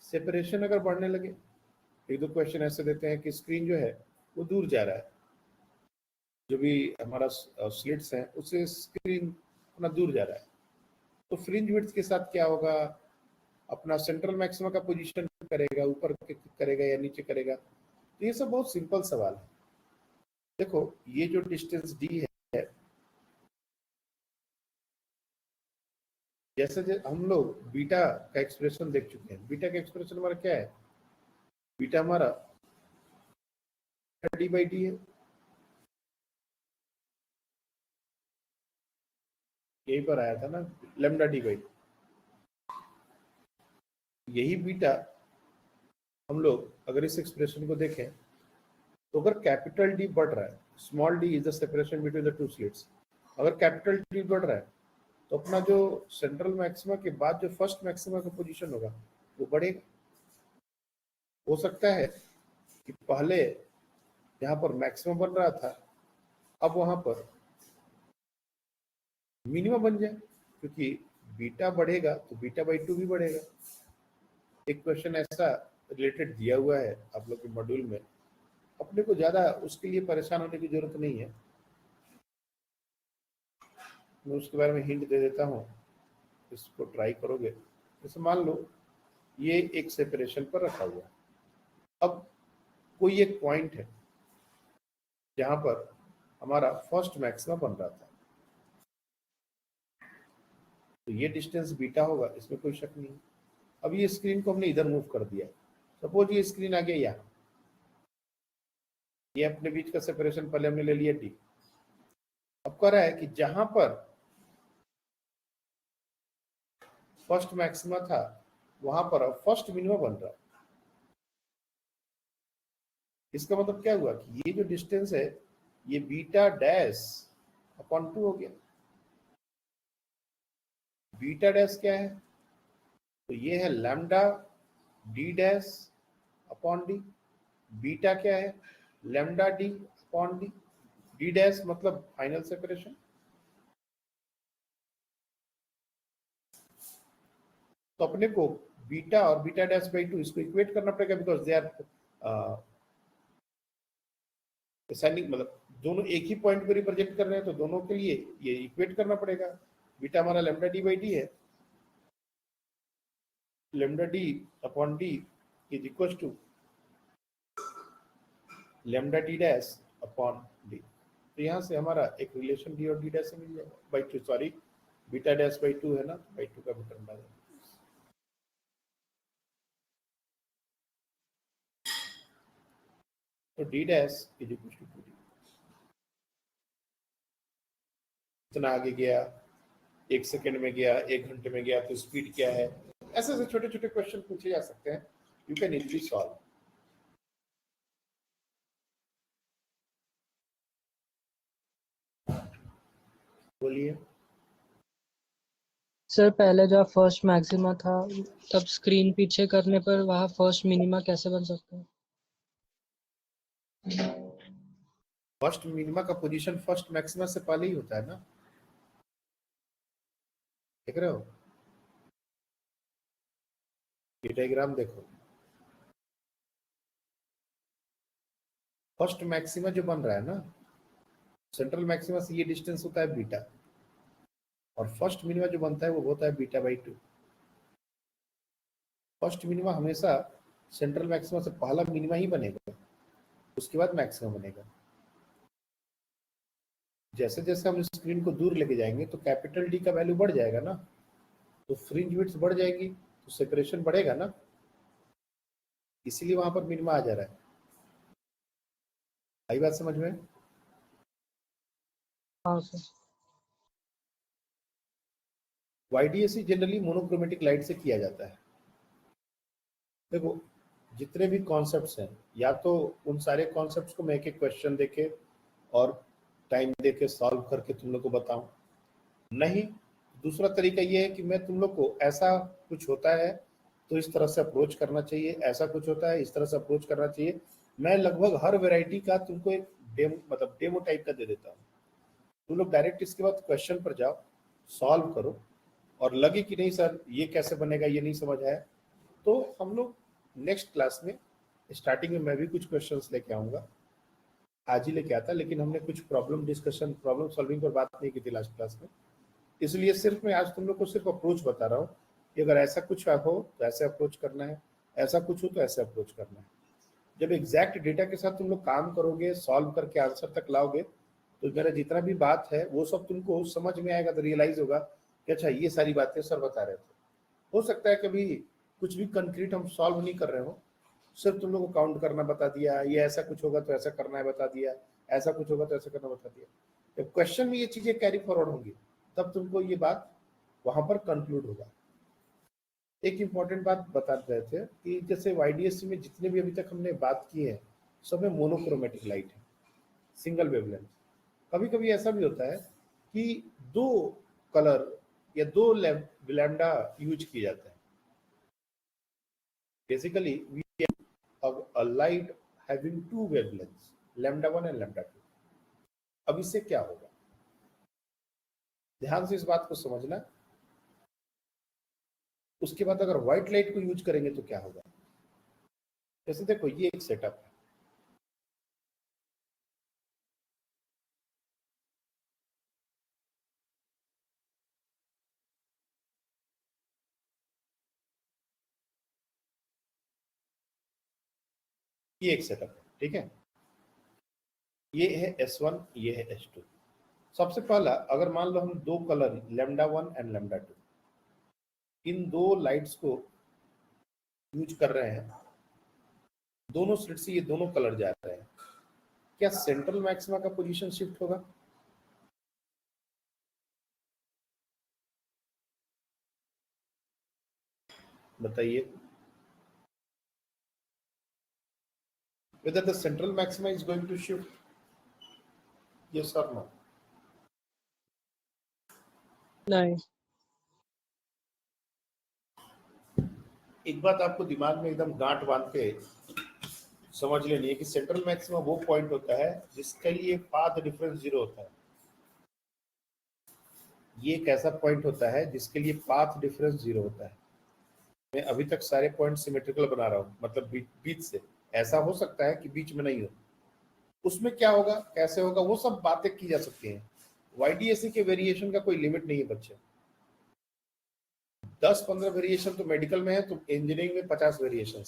Speaker 2: सेपरेशन अगर बढ़ने लगे, एक दो क्वेश्चन ऐसे देते हैं कि स्क्रीन जो है वो दूर जा रहा है, जो भी हमारा स्लिट्स हैं उससे स्क्रीन अपना दूर जा रहा है, तो फ्रिंज विड्थ के साथ क्या होगा, अपना सेंट्रल मैक्सिमा का पोजीशन करेगा, ऊपर करेगा या नीचे करेगा। तो ये सब बहुत सिंपल सवाल है। देखो ये जो डिस्टेंस d है, जैसे हम लोग बीटा का एक्सप्रेशन देख चुके हैं, बीटा का एक्सप्रेशन हमारा क्या है, बीटा हमारा d/d है, यहीं पर आया था ना λ/d/, यही बीटा हम लोग अगर इस एक्सप्रेशन को देखें तो अगर कैपिटल D बढ़ रहा है, small d is the separation between the two slits, अगर कैपिटल D बढ़ रहा है तो अपना जो सेंट्रल मैक्सिमा के बाद जो फर्स्ट मैक्सिमा का पोजीशन होगा वो बढ़ेगा। हो सकता है कि पहले यहाँ पर मैक्सिमा बन रहा था, अब वहां पर मिनिमम बन जाए, क्योंकि बीटा बढ़ेगा तो β/2 भी बढ़ेगा। एक क्वेश्चन ऐसा रिलेटेड दिया हुआ है आप लोग के मॉड्यूल में, अपने को ज्यादा उसके लिए परेशान होने की जरूरत नहीं है, मैं उसके बारे में हिंट दे देता हूँ, इसको ट्राई करोगे। जैसे मान लो ये एक सेपरेशन पर रखा हुआ है, अब कोई एक पॉइंट है जहां पर हमारा फर्स्ट मैक्सिमा बन रहा था, तो ये डिस्टेंस बीटा होगा, इसमें कोई शक नहीं। अब ये स्क्रीन को हमने इधर मूव कर दिया, सपोज ये स्क्रीन आ गया यहाँ, ये अपने बीच का सेपरेशन पहले हमने ले लिया d, अब कह रहा है कि जहां पर फर्स्ट मैक्सिमा था वहां पर अब फर्स्ट मिनिमा बन रहा है। इसका मतलब क्या हुआ कि ये जो डिस्टेंस है ये बीटा डैश अपॉन 2 हो गया। बीटा डैश क्या है? तो ये है lambda D dash upon D. Beta क्या है? Lambda D upon D. D dash मतलब फाइनल सेपरेशन। तो अपने को बीटा और बीटा डैश बाई 2 इसको इक्वेट करना पड़ेगा बिकॉज दे आर असाइनिंग, मतलब दोनों एक ही पॉइंट पे रिप्रेजेंट कर रहे हैं तो दोनों के लिए ये इक्वेट करना पड़ेगा। बीटा हमारा लैम्डा डी बाई डी है, lambda D upon D is equal to lambda D dash upon D. तो यहाँ से हमारा एक रिलेशन डी और डी डैश से मिल जाएगा by 2, sorry beta dash by 2 है ना, बाई 2 का टर्म आ जाएगा। तो D dash is equal to 2d। इतना आगे गया, 1 सेकेंड में गया, 1 घंटे में गया, तो स्पीड क्या है? ऐसे ऐसे छोटे छोटे क्वेश्चन पूछे जा सकते हैं, यू कैन इजीली सॉल्व। बोलिए।
Speaker 4: सर पहले जब फर्स्ट मैक्सिमा था तब स्क्रीन पीछे करने पर वहाँ फर्स्ट मिनिमा कैसे बन सकता है?
Speaker 2: फर्स्ट मिनिमा का पोजीशन फर्स्ट मैक्सिमा से पहले ही होता है ना, देख रहे हो? ये डायग्राम देखो, फर्स्ट मैक्सिमा जो बन रहा है ना, सेंट्रल मैक्सिमा से ये डिस्टेंस होता है बीटा, और फर्स्ट मिनिमा जो बनता है वो होता है बीटा बाई 2। फर्स्ट मिनिमा हमेशा सेंट्रल मैक्सिमा से पहला मिनिमा ही बनेगा, उसके बाद मैक्सिमा बनेगा। जैसे जैसे हम स्क्रीन को दूर लेके जाएंगे तो कैपिटल डी का वैल्यू बढ़ जाएगा ना, तो फ्रिंज विड्थ बढ़ जाएगी तो सेपरेशन बढ़ेगा ना, इसीलिए वहां पर मिनिमा आ जा रहा है। आई बात समझ में?
Speaker 4: हाँ sir.
Speaker 2: YDAC generally monochromatic light से किया जाता है। देखो जितने भी कॉन्सेप्ट्स हैं, या तो उन सारे कॉन्सेप्ट्स को मैं एक एक क्वेश्चन देके और टाइम देके सॉल्व करके तुम लोग को बताऊं, नहीं दूसरा तरीका ये है कि मैं तुम लोग को ऐसा कुछ होता है तो इस तरह से अप्रोच करना चाहिए, ऐसा कुछ होता है इस तरह से अप्रोच करना चाहिए। मैं लगभग हर वेराइटी का तुमको एक डेमो, मतलब डेमो टाइप का दे देता हूँ। तुम लोग डायरेक्ट इसके बाद क्वेश्चन पर जाओ, सॉल्व करो, और लगे कि नहीं सर ये कैसे बनेगा, ये नहीं समझ आया, तो हम लोग नेक्स्ट क्लास में स्टार्टिंग में मैं भी कुछ क्वेश्चंस लेके आऊँगा, आज ही लेके आता, लेकिन हमने कुछ प्रॉब्लम डिस्कशन, प्रॉब्लम सॉल्विंग पर बात नहीं की थी लास्ट क्लास में, इसलिए सिर्फ मैं आज तुम लोग को सिर्फ अप्रोच बता रहा हूँ कि अगर ऐसा कुछ हो तो ऐसे अप्रोच करना है, ऐसा कुछ हो तो ऐसे अप्रोच करना है। जब एग्जैक्ट डेटा के साथ तुम लोग काम करोगे, सॉल्व करके आंसर तक लाओगे, तो मेरा जितना भी बात है वो सब तुमको समझ में आएगा, तो रियलाइज होगा कि अच्छा ये सारी बातें सर बता रहे थे। हो सकता है कभी कुछ भी कंक्रीट हम सॉल्व नहीं कर रहे हो, सिर्फ तुम लोग को काउंट करना बता दिया, ये ऐसा कुछ होगा तो ऐसा करना है बता दिया, ऐसा कुछ होगा तो ऐसा करना बता दिया। जब क्वेश्चन में ये चीजें कैरी फॉरवर्ड होंगी तब तुमको ये बात वहां पर कंक्लूड होगा। एक इंपॉर्टेंट बात बता रहे थे कि जैसे YDAC में जितने भी अभी तक हमने बात की है सब में मोनोक्रोमेटिक लाइट है, सिंगल वेवलेंथ। कभी कभी ऐसा भी होता है कि दो कलर या दो लैम्डा यूज किए जाते हैं। Basically we a light having two wavelengths, lambda 1 and lambda 2। अब इससे क्या होगा, ध्यान से इस बात को समझना। उसके बाद अगर व्हाइट लाइट को यूज करेंगे तो क्या होगा, जैसे देखो ये एक सेटअप है, ये एक सेटअप है, ठीक है। ये है S1, ये है S2। सबसे पहला अगर मान लो हम दो कलर लैम्डा 1 एंड लैम्डा 2, इन दो लाइट्स को यूज कर रहे हैं, दोनों स्लिट से ये दोनों कलर जा रहे हैं, क्या सेंट्रल मैक्सिमा का पोजीशन शिफ्ट होगा? बताइए whether the central maxima is going to shift, yes or no?
Speaker 4: नहीं।
Speaker 2: एक बात आपको दिमाग में एकदम गांठ बांध के समझ लेनी है कि सेंट्रल मैक्सिमा वो पॉइंट होता है जिसके लिए पाथ डिफरेंस 0 होता है। ये एक ऐसा पॉइंट होता है जिसके लिए पाथ डिफरेंस 0 होता है। मैं अभी तक सारे पॉइंट सिमेट्रिकल बना रहा हूँ, मतलब बीच से। ऐसा हो सकता है कि बीच में नहीं हो, उसमें क्या होगा, कैसे होगा, वो सब बातें की जा सकती हैं। YDSC के वेरिएशन का कोई लिमिट नहीं है बच्चे। 10-15 वेरिएशन तो मेडिकल में है, तो इंजीनियरिंग में 50 वेरिएशन।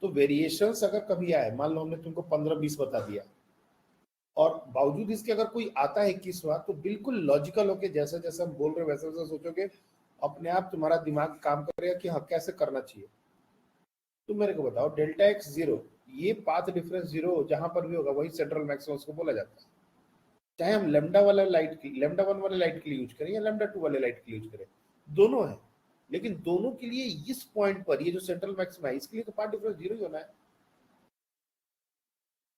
Speaker 2: तो वेरिएशंस अगर कभी आए, मान लो हमने तुमको 15-20 बता दिया, और बावजूद इसके अगर कोई आता है 21वां, तो बिल्कुल लॉजिकल होके जैसा जैसा हम बोल रहे वैसा वैसा सोचोगे, अपने आप तुम्हारा दिमाग काम करेगा कि हाँ कैसे करना चाहिए। तो मेरे को बताओ, डेल्टा एक्स 0, ये पाथ डिफरेंस 0 जहां पर भी होगा वही सेंट्रल मैक्सिमम को बोला जाता है। चाहे हम लैम्डा वाला लाइट की, लैम्डा 1 वाले लाइट के लिए यूज करें या लैम्डा 2 वाले लाइट के लिए यूज करें, दोनों है। लेकिन दोनों के लिए इस पॉइंट पर, ये जो सेंट्रल मैक्सिमम है, इसके लिए तो पाथ डिफरेंस 0 ही होना है।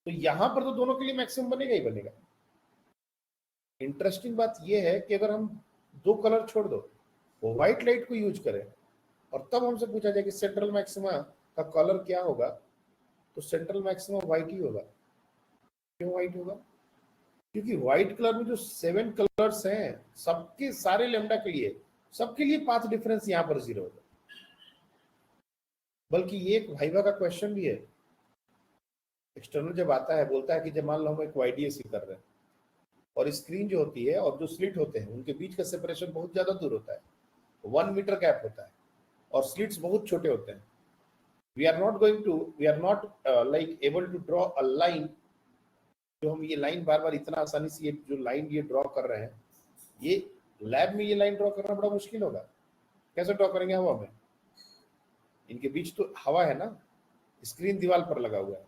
Speaker 2: तो यहां पर तो दोनों के लिए मैक्सिमम बनेगा ही बनेगा। इंटरेस्टिंग बात यह है कि अगर हम दो कलर छोड़ दो, व्हाइट लाइट को यूज करें, और तब हमसे पूछा जाए कि सेंट्रल मैक्सिमा का कलर क्या होगा, तो सेंट्रल मैक्सिमा व्हाइट ही होगा। क्यों व्हाइट होगा? क्योंकि व्हाइट कलर में जो 7 कलर्स हैं, सबके सारे लैम्डा के लिए, सबके लिए पाथ डिफरेंस यहां पर 0 होगा। बल्कि ये एक वाइवा का क्वेश्चन भी है। एक्सटर्नल जब आता है, बोलता है कि जब मान लो हम एक YDSC कर रहे हैं, और स्क्रीन जो होती है और जो स्लिट होते हैं, उनके बीच का सेपरेशन बहुत ज्यादा दूर होता है, 1 मीटर गैप होता है, और स्लिट्स बहुत छोटे होते हैं। we are not like able to draw a line, जो हम ये लाइन बार बार इतना आसानी से, ये जो लाइन ये ड्रॉ कर रहे हैं, ये लैब में ये लाइन ड्रॉ करना बड़ा मुश्किल होगा। कैसे ड्रॉ करेंगे हवा में? इनके बीच तो हवा है ना, स्क्रीन दीवार पर लगा हुआ है,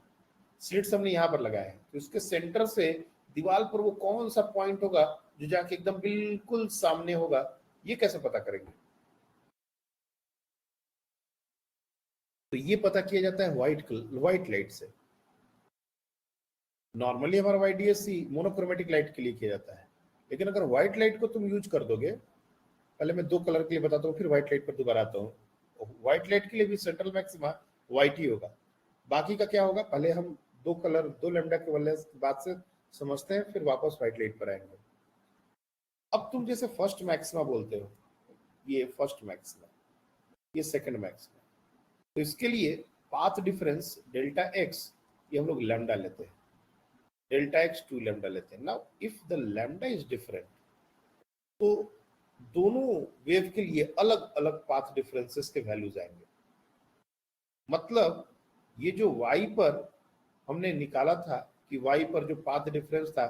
Speaker 2: स्लिट्स हमने यहाँ पर लगाए हैं, तो इसके सेंटर से दीवार पर वो कौन सा पॉइंट होगा जो जाके एकदम बिल्कुल सामने होगा, ये कैसे पता करेंगे? तो ये पता किया जाता है व्हाइट लाइट से। नॉर्मली हमारा YDSC मोनोक्रोमेटिक लाइट के लिए किया जाता है, लेकिन अगर व्हाइट लाइट को तुम यूज कर दोगे, पहले मैं 2 कलर के लिए बताता हूँ, फिर व्हाइट लाइट पर दोबारा आता हूँ। व्हाइट लाइट के लिए भी सेंट्रल मैक्सिमा व्हाइट ही होगा। बाकी का क्या होगा, पहले हम 2 लैम्डा के वाले बात से समझते हैं, फिर वापस व्हाइट लाइट पर आएंगे। अब तुम जैसे फर्स्ट मैक्सिमा बोलते हो, ये फर्स्ट मैक्सिमा, ये सेकंड मैक्सिमा, तो इसके लिए पाथ डिफरेंस डेल्टा एक्स, ये हम लोग लैम्डा लेते हैं, डेल्टा एक्स 2 लैम्डा लेते हैं। Now if the lambda is different, तो दोनों वेव के लिए अलग अलग पाथ डिफरेंसेस के वैल्यूज आएंगे। मतलब ये जो y पर हमने निकाला था कि y पर जो पाथ डिफरेंस था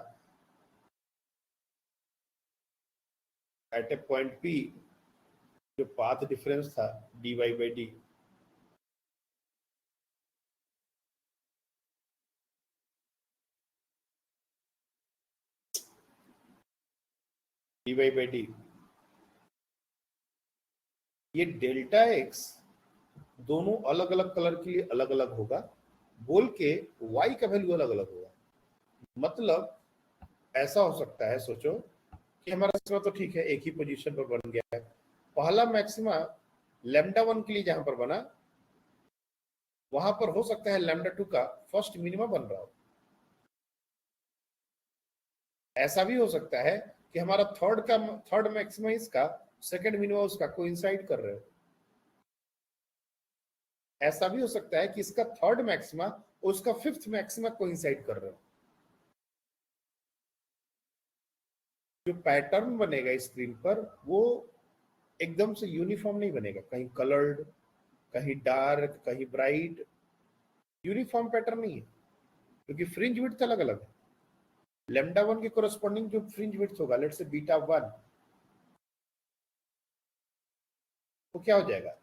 Speaker 2: एट ए पॉइंट P, जो पाथ डिफरेंस था dy/d, dy/d, ये डेल्टा एक्स दोनों अलग अलग कलर के लिए अलग अलग होगा, बोल के y का वैल्यू अलग अलग होगा। मतलब ऐसा हो सकता है, सोचो कि हमारा मैक्सिमा तो ठीक है, एक ही पोजीशन पर बन गया है। पहला मैक्सिमा लैम्डा 1 के लिए जहां पर बना, वहां पर हो सकता है लैम्डा 2 का फर्स्ट मिनिमा बन रहा हो। ऐसा भी हो सकता है कि हमारा थर्ड मैक्सिमा इसका, सेकंड मिनिमा उसका कोइंसाइड कर रहे हो। ऐसा भी हो सकता है कि इसका थर्ड मैक्सिमा और उसका फिफ्थ मैक्सिमा कोइंसाइड कर रहे हो। जो पैटर्न बनेगा स्क्रीन पर, वो एकदम से यूनिफॉर्म नहीं बनेगा, कहीं कलर्ड, कहीं डार्क, कहीं ब्राइट, यूनिफॉर्म पैटर्न नहीं है, क्योंकि फ्रिंज विड्थ अलग अलग है। लैम्डा 1 के कोरस्पॉन्डिंग जो फ्रिंज विड्थ होगा, लेट्स से बीटा 1, तो क्या हो जाएगा,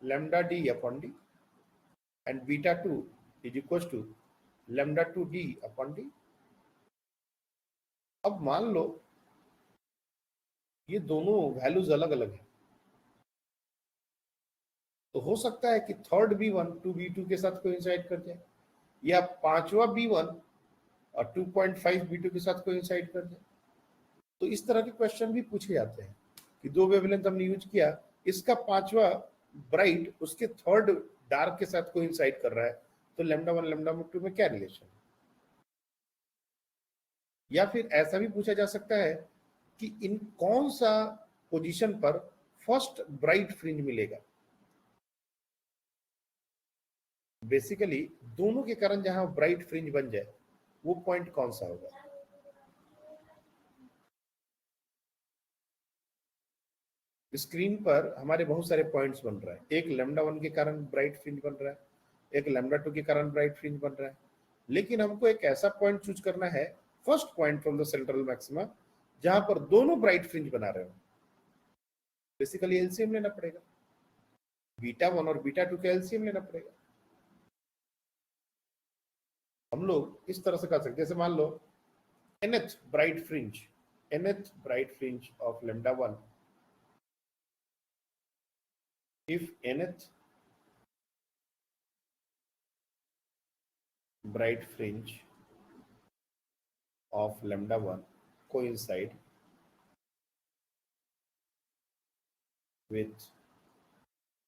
Speaker 2: lambda D upon D, and beta 2 is equal to lambda 2 D upon D. अब मान लो ये दोनों वैल्यूज अलग अलग है, तो हो सकता है कि थर्ड B1 2B2 के साथ कोइंसाइड कर जाए, या पांचवा B1 और 2.5 B2 के साथ कोइंसाइड कर जाए। तो इस तरह के क्वेश्चन भी पूछे जाते हैं कि दो वेवलेंथ हमने यूज किया, इसका पांचवा ब्राइट उसके थर्ड डार्क के साथ कोइंसाइड कर रहा है, तो λ1 λ2 में क्या रिलेशन है। या फिर ऐसा भी पूछा जा सकता है कि इन कौन सा पोजीशन पर फर्स्ट ब्राइट फ्रिंज मिलेगा। बेसिकली दोनों के कारण जहां ब्राइट फ्रिंज बन जाए वो पॉइंट कौन सा होगा। स्क्रीन पर हमारे बहुत सारे पॉइंट्स बन रहा है, एक λ1 के कारण ब्राइट फ्रिंज बन रहा है, एक λ2 के कारण ब्राइट फ्रिंज बन रहा है, लेकिन हमको एक ऐसा पॉइंट चूज करना है, first point from the central maxima, जहां पर दोनों ब्राइट फ्रिंज बना रहे हो। बेसिकली एलसीएम लेना पड़ेगा, β1 और β2 का एलसीएम लेना पड़ेगा। हम लोग इस तरह से कर सकते हैं, जैसे मान लो nth bright fringe of λ1, if nth bright fringe of λ1 coincide with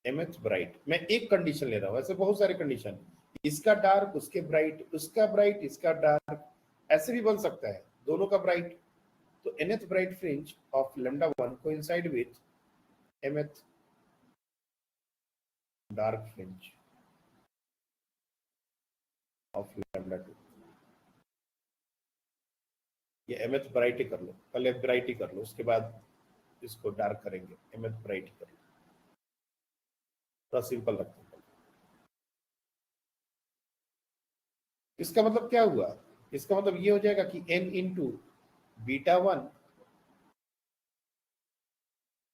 Speaker 2: mth bright, मैं एक कंडीशन ले रहा हूं, ऐसे बहुत सारे कंडीशन, इसका डार्क उसके ब्राइट, उसका ब्राइट इसका डार्क, ऐसे भी बन सकता है दोनों का ब्राइट। तो nth bright fringe of λ1 coincide with mth dark fringe of λ2। ये mth ब्राइट ही कर लो, पहले ब्राइट ही कर लो, उसके बाद इसको डार्क करेंगे, mth ब्राइट ही कर लो, थोड़ा सिंपल रखते हैं। इसका मतलब क्या हुआ, इसका मतलब ये हो जाएगा कि n into β1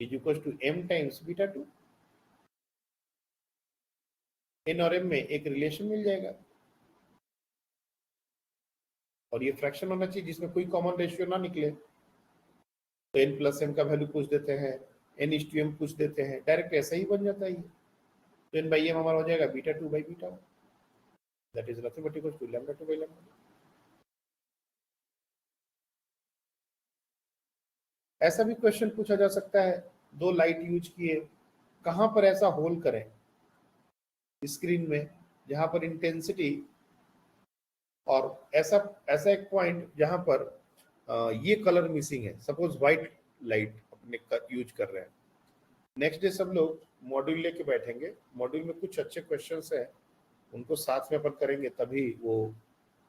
Speaker 2: is equal to m times β2। n और m में एक रिलेशन मिल जाएगा, और ये फ्रैक्शन होना चाहिए जिसमें कोई कॉमन रेशियो ना निकले। तो n प्लस m का वैल्यू पूछ देते हैं, n/m पूछ देते हैं, डायरेक्ट ऐसा ही बन जाता है ये। तो n/m हमारा हो जाएगा β2/β1, that is nothing but equal to λ2/λ1। ऐसा भी क्वेश्चन पूछा जा सकता है, दो लाइट यूज किए, कहां पर ऐसा होल करें स्क्रीन में जहां पर इंटेंसिटी, और ऐसा एक पॉइंट जहां पर ये कलर मिसिंग है, सपोज व्हाइट लाइट अपने यूज कर रहे हैं। नेक्स्ट डे सब लोग मॉड्यूल लेके बैठेंगे, मॉड्यूल में कुछ अच्छे क्वेश्चंस हैं, उनको साथ में अपन करेंगे, तभी वो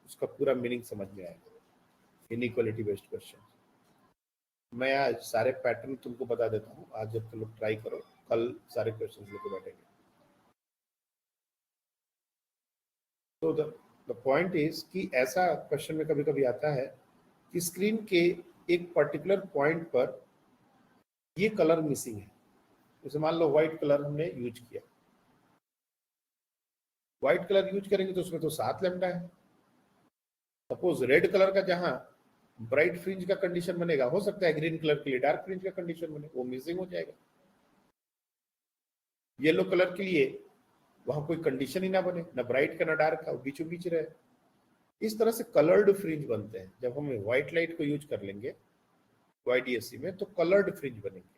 Speaker 2: उसका पूरा मीनिंग समझ में आएगा। इनइक्वालिटी बेस्ड क्वेश्चन मैं आज सारे पैटर्न तुमको बता देता हूँ, आज जब तुम लोग ट्राई करो, कल सारे क्वेश्चन लेके बैठेंगे। तो द पॉइंट इज कि ऐसा क्वेश्चन में कभी कभी आता है कि स्क्रीन के एक पर्टिकुलर पॉइंट पर ये कलर मिसिंग है। जैसे मान लो व्हाइट कलर हमने यूज किया, व्हाइट कलर यूज करेंगे तो उसमें तो 7 लैम्डा है। सपोज रेड कलर का जहां ब्राइट फ्रिंज का कंडीशन बनेगा, हो सकता है ग्रीन कलर के लिए डार्क फ्रिंज का कंडीशन बने, वो मिसिंग हो जाएगा। येलो कलर के लिए वहां कोई कंडीशन ही ना बने, ना ब्राइट का ना डार्क का, बीचों बीच रहे। इस तरह से कलर्ड फ्रिंज बनते हैं। जब हम व्हाइट लाइट को यूज कर लेंगे YDSC में, तो कलर्ड फ्रिंज बनेंगे,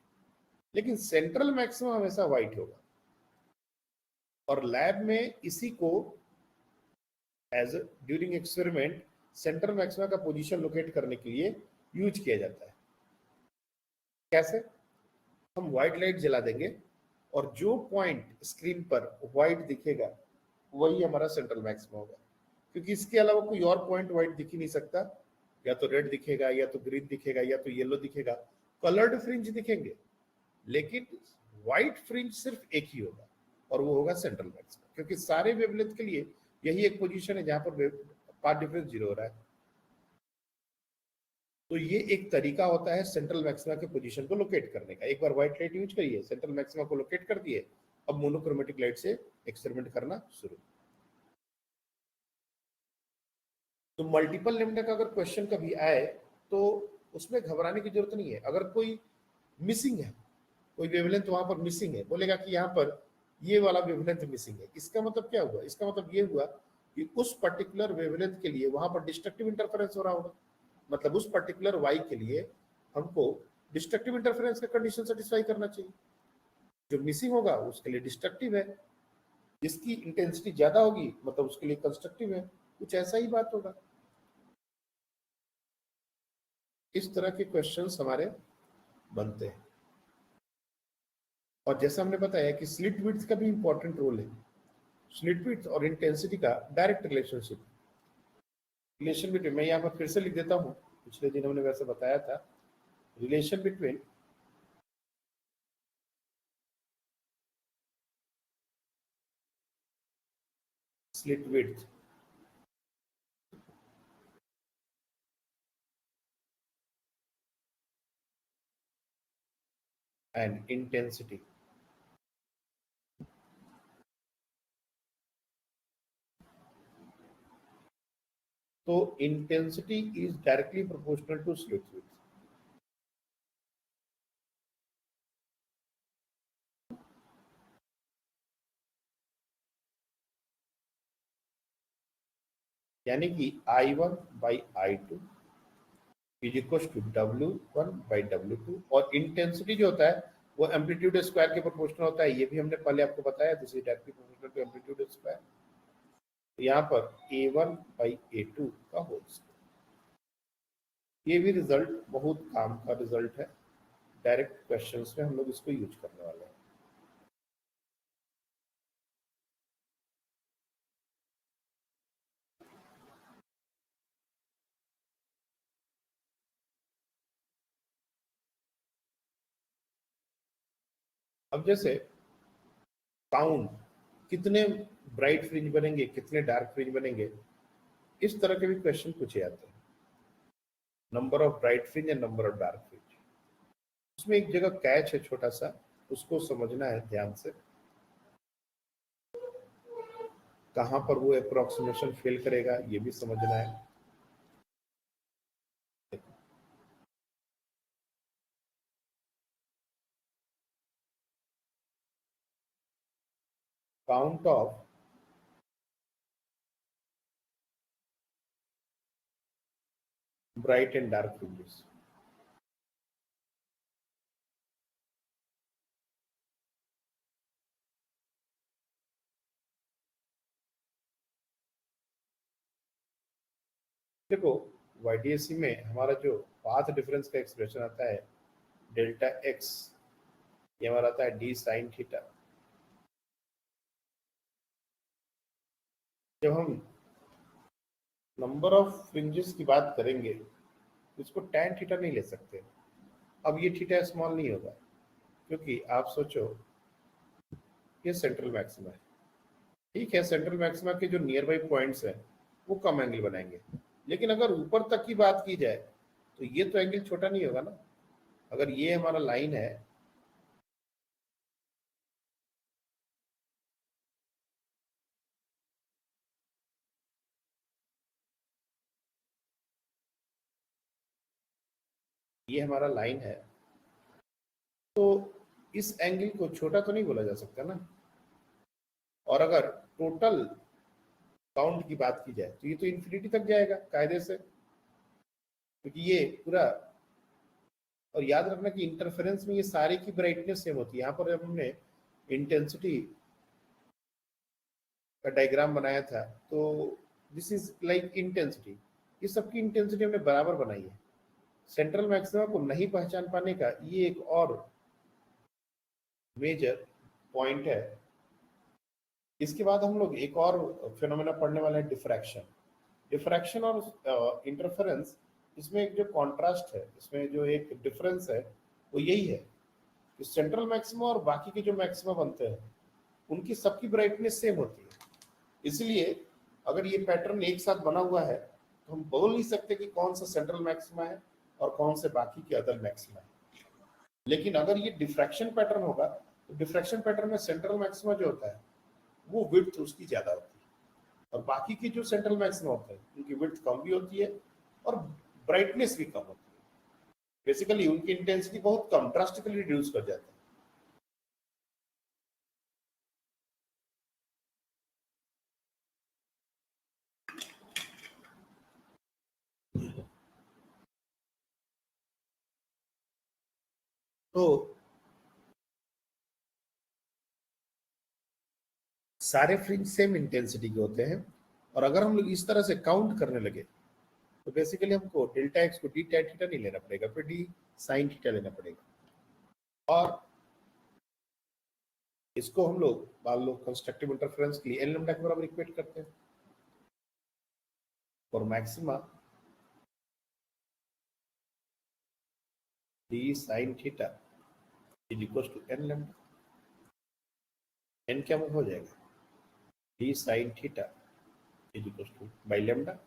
Speaker 2: लेकिन सेंट्रल मैक्सिमम हमेशा व्हाइट होगा। और लैब में इसी को as during experiment central maxima का पोजीशन लोकेट करने के लिए यूज किया जाता है। कैसे? हम व्हाइट लाइट जला देंगे और जो पॉइंट स्क्रीन पर व्हाइट दिखेगा वही हमारा सेंट्रल मैक्सिमा होगा, क्योंकि इसके अलावा कोई और पॉइंट व्हाइट दिख ही नहीं सकता। या तो रेड दिखेगा, या तो ग्रीन दिखेगा, या तो येलो दिखेगा, कलर्ड फ्रिंज दिखेंगे, लेकिन व्हाइट फ्रिंज सिर्फ एक ही होगा, और वो होगा सेंट्रल मैक्सिमा, क्योंकि सारे वेवलेंथ के लिए यही एक पोजीशन है जहां पर पाथ डिफरेंस 0 हो रहा है। तो ये एक तरीका होता है सेंट्रल मैक्सिमा के पोजीशन को लोकेट करने का। एक बार व्हाइट लाइट यूज करिए, सेंट्रल मैक्सिमा को लोकेट कर दिए, अब मोनोक्रोमेटिक लाइट से एक्सपेरिमेंट करना शुरू। तो मल्टीपल लैम्डा का अगर क्वेश्चन कभी आए तो उसमें घबराने की जरूरत नहीं है। अगर कोई मिसिंग है, कोई वेवलेंथ वहां पर मिसिंग है, बोलेगा कि यहाँ पर ये वाला वेवलेंथ मिसिंग है। इसका मतलब क्या हुआ? इसका मतलब ये हुआ कि उस पर्टिकुलर वेवलेंथ के लिए वहां पर डिस्ट्रक्टिव इंटरफेरेंस हो रहा होगा, मतलब उस पर्टिकुलर वाई के लिए हमको डिस्ट्रक्टिव इंटरफेरेंस का कंडीशन सेटिस्फाई करना चाहिए। जो मिसिंग होगा उसके लिए डिस्ट्रक्टिव है, जिसकी इंटेंसिटी ज्यादा होगी मतलब उसके लिए कंस्ट्रक्टिव है। कुछ ऐसा ही बात होगा। इस तरह के क्वेश्चंस हमारे बनते हैं। और जैसा हमने बताया कि स्लिट विड्थ का भी इंपॉर्टेंट रोल है। स्लिट विड्थ और इंटेंसिटी का डायरेक्ट रिलेशन बिटवीन, मैं यहाँ पर फिर से लिख देता हूँ, पिछले दिन हमने वैसे बताया था। Relation between slit width and intensity. तो intensity is directly proportional to slit width. यानी कि I1 by I2 is equal to W1 by W2, और इंटेंसिटी जो होता है वो एम्पलीट्यूड स्क्वायर के प्रोपोर्शनल होता है। ये भी हमने पहले आपको बताया, this is directly proportional to amplitude square. यहाँ पर A1 बाई A2 का होल स्क्वायर। ये भी रिजल्ट बहुत काम का रिजल्ट है। डायरेक्ट क्वेश्चंस में हम लोग इसको यूज करने वाले हैं। अब जैसे काउंट, कितने ब्राइट फ्रिंज बनेंगे, कितने डार्क फ्रिंज बनेंगे, इस तरह के भी क्वेश्चन पूछे जाते हैं। Number of bright fringe and number of dark fringe. उसमें एक जगह कैच है छोटा सा, उसको समझना है ध्यान से। कहां पर वो अप्रोक्सीमेशन फेल करेगा ये भी समझना है। Count of bright and dark fringes. देखो YDSC में हमारा जो पाथ डिफरेंस का एक्सप्रेशन आता है डेल्टा एक्स, ये हमारा आता है डी साइन थीटा। जब हम नंबर ऑफ फ्रिंजेस की बात करेंगे तो इसको टैन थीटा नहीं ले सकते। अब ये थीटा स्मॉल नहीं होगा, क्योंकि आप सोचो ये सेंट्रल मैक्सिमा है। ठीक है, सेंट्रल मैक्सिमा के जो नियर बाई पॉइंट्स हैं वो कम एंगल बनाएंगे, लेकिन अगर ऊपर तक की बात की जाए तो ये तो एंगल छोटा नहीं होगा ना। अगर ये हमारा लाइन है, ये हमारा लाइन है, तो इस एंगल को छोटा तो नहीं बोला जा सकता ना। और अगर टोटल काउंट की बात की जाए तो ये तो इन्फिनिटी तक जाएगा कायदे से, क्योंकि ये पूरा। और याद रखना कि इंटरफेरेंस में ये सारे की ब्राइटनेस सेम होती है। यहाँ पर जब हमने इंटेंसिटी का डायग्राम बनाया था तो दिस इज लाइक इंटेंसिटी, ये सबकी इंटेंसिटी हमने बराबर बनाई है। सेंट्रल मैक्सिमा को नहीं पहचान पाने का ये एक और मेजर पॉइंट है। इसके बाद हम लोग एक और फिनोमेना पढ़ने वाले हैं, डिफ्रैक्शन। डिफ्रैक्शन और इंटरफेरेंस, इसमें एक जो कॉन्ट्रास्ट है, इसमें जो एक डिफरेंस है वो यही है कि सेंट्रल मैक्सिमा और बाकी के जो मैक्सिमा बनते हैं उनकी सबकी ब्राइटनेस सेम होती है। इसलिए अगर ये पैटर्न एक साथ बना हुआ है तो हम बोल नहीं सकते कि कौन सा सेंट्रल मैक्सिमा है और कौन से बाकी के अदर मैक्सिमा है। लेकिन अगर ये डिफ्रैक्शन पैटर्न होगा तो डिफ्रैक्शन पैटर्न में सेंट्रल मैक्सिमा जो होता है वो विड्थ उसकी ज्यादा होती है, और बाकी की जो सेंट्रल मैक्सिमा होते हैं उनकी विड्थ कम भी होती है और ब्राइटनेस भी कम होती है। बेसिकली उनकी इंटेंसिटी बहुत कम ड्रास्टिकली रिड्यूस कर जाता है। तो सारे फ्रिंज सेम इंटेंसिटी के होते हैं, और अगर हम लोग इस तरह से काउंट करने लगे तो बेसिकली हमको डेल्टा एक्स को डी tan थीटा नहीं लेना पड़ेगा, फिर डी साइन थीटा लेना पड़ेगा। और इसको हम लोग मान लो कंस्ट्रक्टिव इंटरफेरेंस के लिए एन लैम्डा के बराबर इक्वेट करते हैं, और maxima d sine theta is equal to n lambda. N क्या हो जाएगा, d sine theta is equal to by lambda.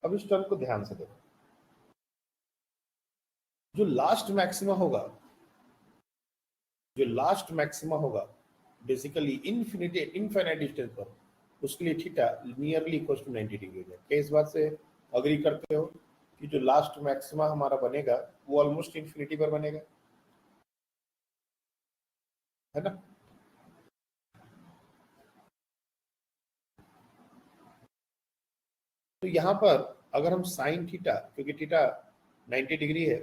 Speaker 2: अब इस टर्म को ध्यान से देखो, जो लास्ट मैक्सिमा होगा बेसिकली इनफाइनाइट डिस्टेंस पर, उसके लिए theta nearly equal to 90 degree हो जाए। क्या इस बात से अग्री करते हो कि जो लास्ट मैक्सिमा हमारा बनेगा वो ऑलमोस्ट इन्फिनिटी पर बनेगा, है ना? तो यहां पर अगर हम साइन थीटा, क्योंकि थीटा 90 डिग्री है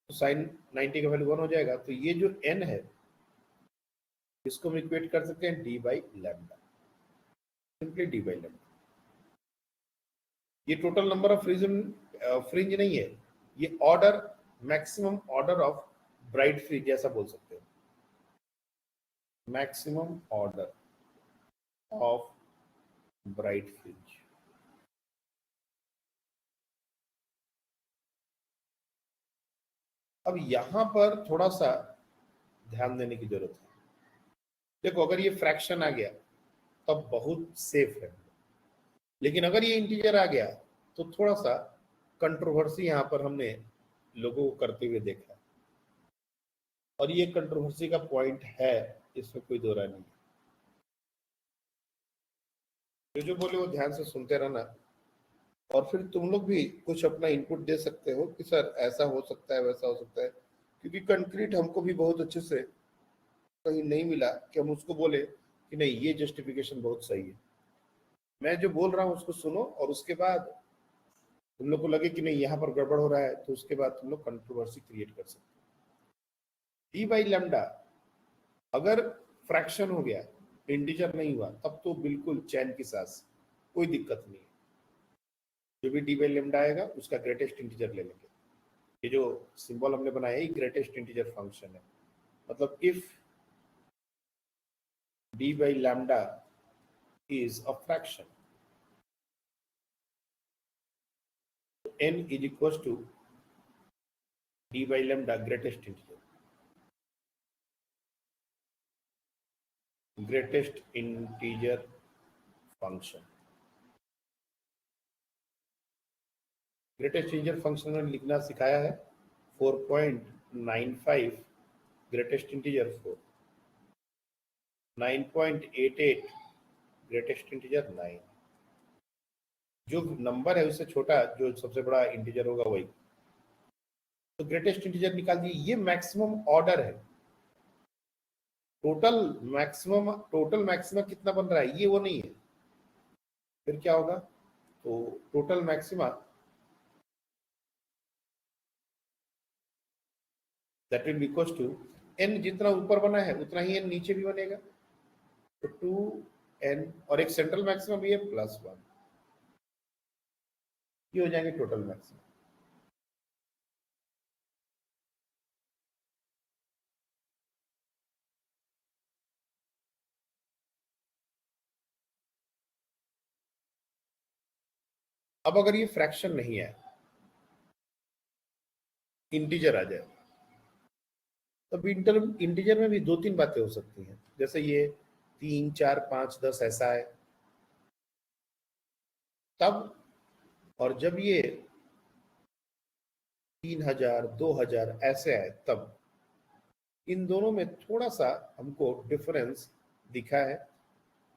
Speaker 2: तो साइन 90 का वैल्यू 1 हो जाएगा, तो ये जो n है इसको हम इक्वेट कर सकते हैं d by lambda, simply d by lambda. ये टोटल नंबर ऑफ फ्रिंज नहीं है, ये order, maximum order of bright fringe ऐसा बोल सकते हैं, maximum order of bright fringe. अब यहां पर थोड़ा सा ध्यान देने की जरूरत है। देखो अगर ये फ्रैक्शन आ गया तब बहुत सेफ है, लेकिन अगर ये इंटीजर आ गया तो थोड़ा सा कंट्रोवर्सी यहां पर हमने लोगों को करते हुए देखा, और ये कंट्रोवर्सी का पॉइंट है, इसमें कोई दो राय नहीं है। जो बोले वो ध्यान से सुनते रहना, और फिर तुम लोग भी कुछ अपना इनपुट दे सकते हो कि सर ऐसा हो सकता है, वैसा हो सकता है, क्योंकि कंक्रीट हमको भी बहुत अच्छे से कहीं नहीं मिला कि हम उसको बोले कि नहीं ये जस्टिफिकेशन बहुत सही है। मैं जो बोल रहा हूँ उसको सुनो, और उसके बाद तुम लोग को लगे कि नहीं यहाँ पर गड़बड़ हो रहा है, तो उसके बाद तुम लोग कंट्रोवर्सी क्रिएट कर सकते हो। डी बाई लैम्डा अगर फ्रैक्शन हो गया, इंटीजर नहीं हुआ, तब तो बिल्कुल चैन की सांस, कोई दिक्कत नहीं है। जो भी डी बाई लैम्डा आएगा उसका ग्रेटेस्ट इंटीजर ले लेंगे। ये जो सिंबल हमने बनाया है ग्रेटेस्ट इंटीजर फंक्शन है, मतलब if d by lambda is a fraction, n is equals to d by lambda greatest integer function। Greatest integer function में लिखना सिखाया है 4.95 ग्रेटेस्ट इंटीजर 4, 9.88 ग्रेटेस्ट इंटीजर 9, जो नंबर है उससे छोटा जो सबसे बड़ा इंटीजर होगा वही, तो ग्रेटेस्ट इंटीजर निकाल दिए। ये मैक्सिमम ऑर्डर है, टोटल मैक्सिमा कितना बन रहा है ये वो नहीं है। फिर क्या होगा, तो total maxima that will be equals to n, जितना ऊपर बना है उतना ही n नीचे भी बनेगा, तो 2n, और एक सेंट्रल मैक्सिमा भी है +1, ये हो जाएंगे टोटल मैक्सिमा। अब अगर ये फ्रैक्शन नहीं है, इंटीजर आ जाए, तब इंटीजर में भी 2-3 बातें हो सकती हैं, जैसे ये 3, 4, 5, 10 ऐसा है तब, और जब ये 3000, 2000 ऐसे आए तब। इन दोनों में थोड़ा सा हमको डिफरेंस दिखा है,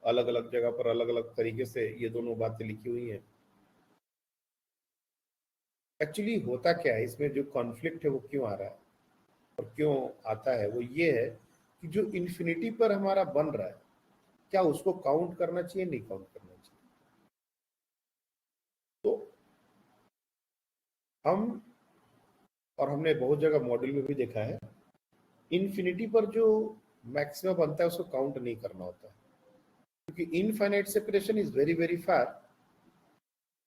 Speaker 2: अलग अलग जगह पर अलग अलग तरीके से ये दोनों बातें लिखी हुई हैं। एक्चुअली होता क्या है इसमें, जो कॉन्फ्लिक्ट है वो क्यों आ रहा है और क्यों आता है, वो ये है कि जो इन्फिनिटी पर हमारा बन रहा है, क्या उसको काउंट करना चाहिए, नहीं काउंट करना चाहिए। तो हम और हमने बहुत जगह मॉड्यूल में भी देखा है, इन्फिनिटी पर जो मैक्सिमम बनता है उसको काउंट नहीं करना होता है, क्योंकि infinite separation is very very far,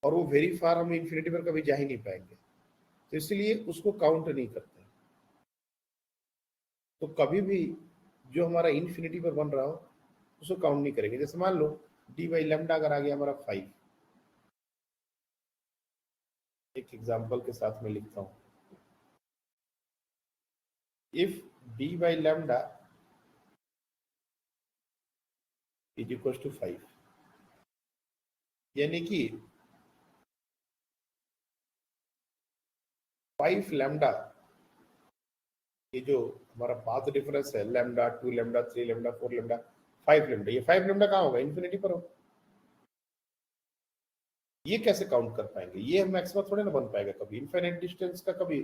Speaker 2: और वो वेरी फार हम इन्फिनिटी पर कभी जा ही नहीं पाएंगे, तो इसलिए उसको काउंट नहीं करते। तो कभी भी जो हमारा इन्फिनिटी पर बन रहा हो उसको काउंट नहीं करेंगे। जैसे मान लो डी बाई लेमडा अगर आ गया हमारा 5, एक एग्जांपल के साथ में लिखता हूं, if d by lambda is equal to 5, यानी कि 5 लैम्डा, ये जो हमारा पाथ डिफरेंस है, lambda 2 lambda 3 lambda 4 lambda 5 lambda, ये 5 लैम्डा कहाँ होगा? इन्फिनिटी पर होगा। ये कैसे काउंट कर पाएंगे? ये मैक्सिमम थोड़े ना बन पाएगा कभी। इनफाइनाइट डिस्टेंस का कभी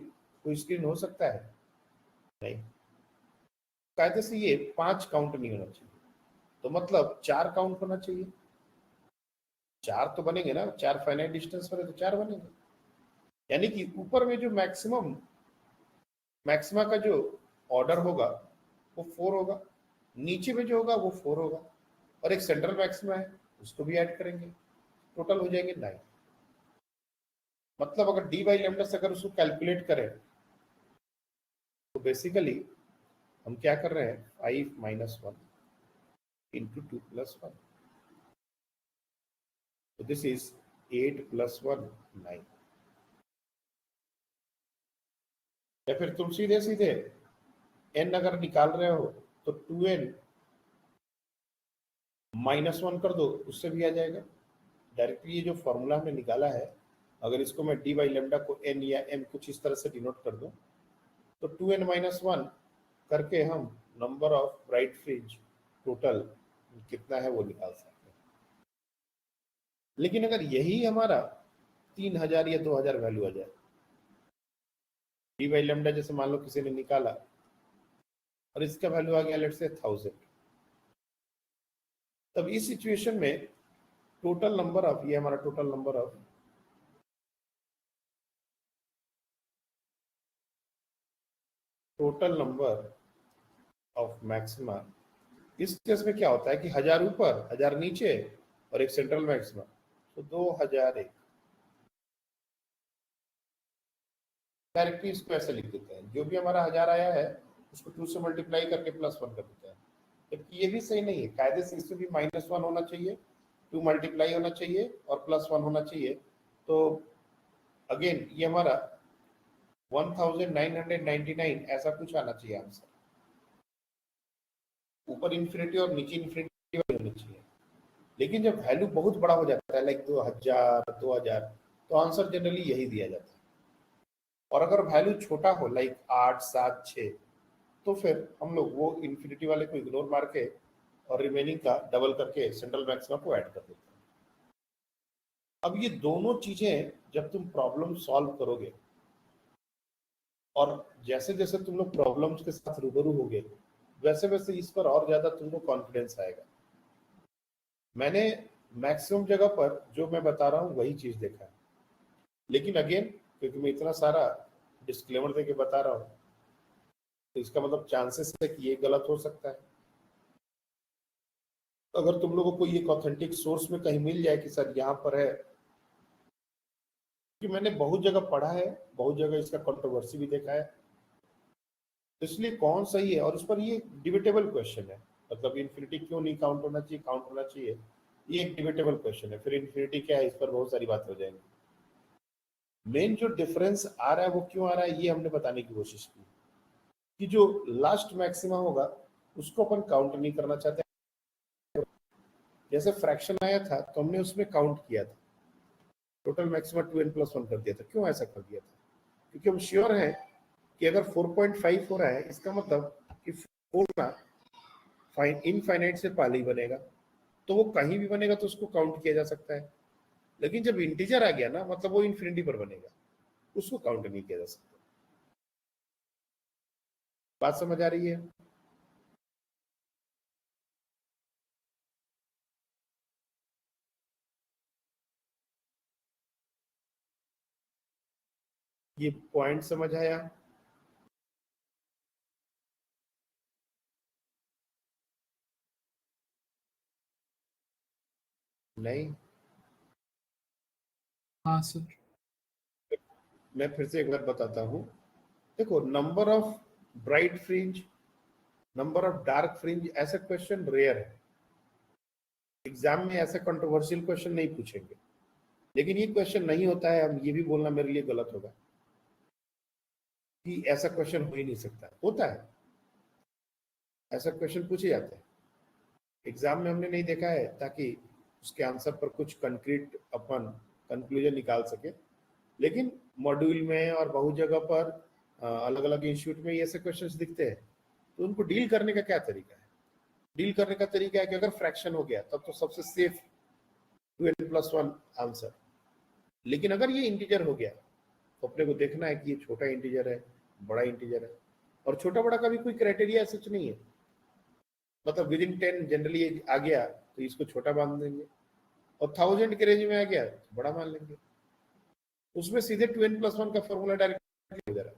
Speaker 2: कोई स्क्रीन हो सकता है? नहीं। कायदे से ये 5 काउंट नहीं होना चाहिए, तो मतलब 4 काउंट होना चाहिए। 4 तो बनेंगे ना, 4 फाइनाइट डिस्टेंस पर है तो 4 बनेंगे, यानी कि ऊपर में जो मैक्सिमा का जो ऑर्डर होगा वो 4 होगा, नीचे में जो होगा वो 4 होगा, और एक सेंट्रल मैक्सिमा है उसको भी ऐड करेंगे, टोटल हो जाएंगे 9। मतलब अगर डी बाई लेमडा से अगर उसको कैलकुलेट करें तो बेसिकली हम क्या कर रहे हैं, 5 माइनस 1 इंटू 2 प्लस 1, तो दिस इज 8 प्लस 1 9। या फिर तुम सीधे सीधे n अगर निकाल रहे हो तो 2n माइनस 1 कर दो, उससे भी आ जाएगा। डायरेक्टली ये जो फॉर्मूला हमने निकाला है, अगर इसको मैं डी बाई लेमडा को n या m कुछ इस तरह से डिनोट कर दूं, तो 2n माइनस 1 करके हम number of bright fringe total कितना है वो निकाल सकते हैं। लेकिन अगर यही हमारा 3000 या 2000 वैल्यू आ जाए, डी बाई लेमडा जैसे मान लो किसी ने निकाला और इसका वैल्यू आ गया लेट से 1000, तब इस सिचुएशन में टोटल नंबर ऑफ, ये हमारा टोटल नंबर ऑफ मैक्सिमा, इस केस में क्या होता है कि 1000 ऊपर 1000 नीचे और एक सेंट्रल मैक्सिमा, तो 2001। डायरेक्टली इसको ऐसे लिख देते हैं, जो भी हमारा 1000 आया है उसको 2 से मल्टीप्लाई करके प्लस 1 कर देते हैं। जबकि ये भी सही नहीं है, कायदे से इसमें भी माइनस 1 होना चाहिए, 2 मल्टीप्लाई होना चाहिए और प्लस 1 होना चाहिए। तो अगेन ये हमारा 1999 ऐसा कुछ आना चाहिए आंसर, ऊपर इन्फिनिटी और नीचे इन्फिनिटी होनी चाहिए। लेकिन जब वैल्यू बहुत बड़ा हो जाता है लाइक 2000 तो आंसर जनरली यही दिया जाता है। और अगर वैल्यू छोटा हो लाइक 8 7 6, तो फिर हम लोग वो इन्फिनिटी वाले को इग्नोर मार के और रिमेनिंग का डबल करके सेंट्रल मैक्सिमा को ऐड कर देते हैं। अब ये दोनों चीजें जब तुम प्रॉब्लम सॉल्व करोगे और जैसे जैसे तुम लोग प्रॉब्लम्स के साथ रूबरू होगे, वैसे वैसे इस पर और ज्यादा तुमको कॉन्फिडेंस आएगा। मैंने मैक्सिमम जगह पर जो मैं बता रहा हूँ वही चीज देखा है, लेकिन अगेन क्योंकि मैं इतना सारा डिस्क्लेमर देके बता रहा हूँ, तो इसका मतलब चांसेस है कि ये गलत हो सकता है। तो अगर तुम लोगों को ये ऑथेंटिक सोर्स में कहीं मिल जाए कि सर यहाँ पर है, कि मैंने बहुत जगह पढ़ा है, बहुत जगह इसका कंट्रोवर्सी भी देखा है, तो इसलिए कौन सही है, और उस पर ये डिबेटेबल क्वेश्चन है। मतलब इन्फिनिटी क्यों नहीं काउंट होना चाहिए, काउंट होना चाहिए, ये एक डिबेटेबल क्वेश्चन है। फिर इन्फिनिटी क्या है, इस पर बहुत सारी बात हो जाएंगी। मेन जो डिफरेंस आ रहा है वो क्यों आ रहा है, ये हमने बताने की कोशिश की कि जो लास्ट मैक्सिमा होगा उसको अपन काउंट नहीं करना चाहते। जैसे फ्रैक्शन आया था तो हमने उसमें काउंट किया था, टोटल मैक्सिमा 2n प्लस 1 कर दिया था। क्यों ऐसा कर दिया था? क्योंकि हम श्योर हैं कि अगर 4.5 हो रहा है, इसका मतलब कि 4 ना इनफाइनाइट से पहले ही बनेगा, तो वो कहीं भी बनेगा तो उसको काउंट किया जा सकता है। लेकिन जब इंटीजर आ गया ना, मतलब वो इन्फिनिटी पर बनेगा, उसको काउंट नहीं किया जा सकता। बात समझ आ रही है? ये पॉइंट समझ आया? नहीं?
Speaker 3: हाँ सर।
Speaker 2: मैं फिर से एक बार बताता हूँ। देखो, number of bright fringe, number of dark fringe, ऐसे क्वेश्चन रेयर है। एग्जाम में ऐसे कंट्रोवर्शियल क्वेश्चन नहीं पूछेंगे, लेकिन ये क्वेश्चन नहीं होता है, हम ये भी बोलना मेरे लिए गलत होगा कि ऐसा क्वेश्चन हो ही नहीं सकता। होता है, ऐसा क्वेश्चन पूछे जाते हैं एग्जाम में, हमने नहीं देखा है, ताकि उसके आंसर पर कुछ कंक्रीट अपन कंक्लूजन निकाल सके। लेकिन मॉड्यूल में और बहुत जगह पर अलग अलग इंस्टीट्यूट में ये ऐसे क्वेश्चंस दिखते हैं, तो उनको डील करने का क्या तरीका है? डील करने का तरीका है कि अगर फ्रैक्शन हो गया तब तो सबसे सेफ 2n+1 आंसर। लेकिन अगर ये इंटीजर हो गया तो अपने को देखना है कि ये छोटा इंटीजर है, बड़ा इंटीजर है। और छोटा बड़ा का भी कोई क्राइटेरिया सच नहीं है, मतलब विद इन 10 जनरली आ गया तो इसको छोटा मान देंगे, और 1000 के रेंज में आ गया तो बड़ा मान लेंगे। उसमें सीधे 2n+1 का फॉर्मूला डायरेक्ट इधर है,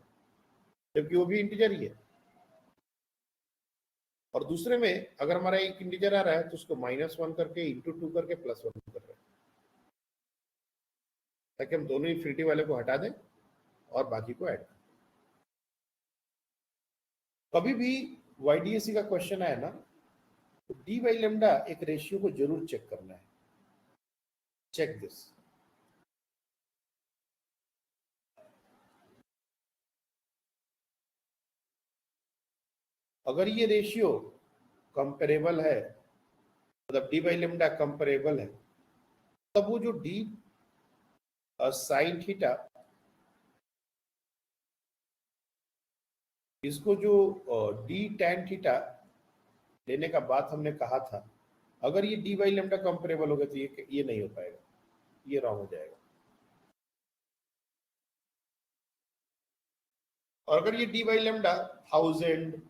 Speaker 2: जबकि वो भी इंटीजर ही है। और दूसरे में अगर हमारा एक इंटीजर आ रहा है तो उसको -1 करके ×2 करके +1 कर रहे हैं, ताकि हम दोनों इंफिनिटी वाले को हटा दें और बाकी को ऐड करें। कभी भी YDAC का क्वेश्चन आए ना, तो d/λ एक रेशियो को जरूर चेक करना है। Check this. अगर ये रेशियो कंपेरेबल है, मतलब d/λ कंपेरेबल है, तब वो जो d sin थीटा, इसको जो d tan थीटा लेने का बात हमने कहा था, अगर ये d/λ कंपेरेबल होगा तो ये नहीं हो पाएगा, ये रॉन्ग हो जाएगा। और अगर ये d/λ 1000,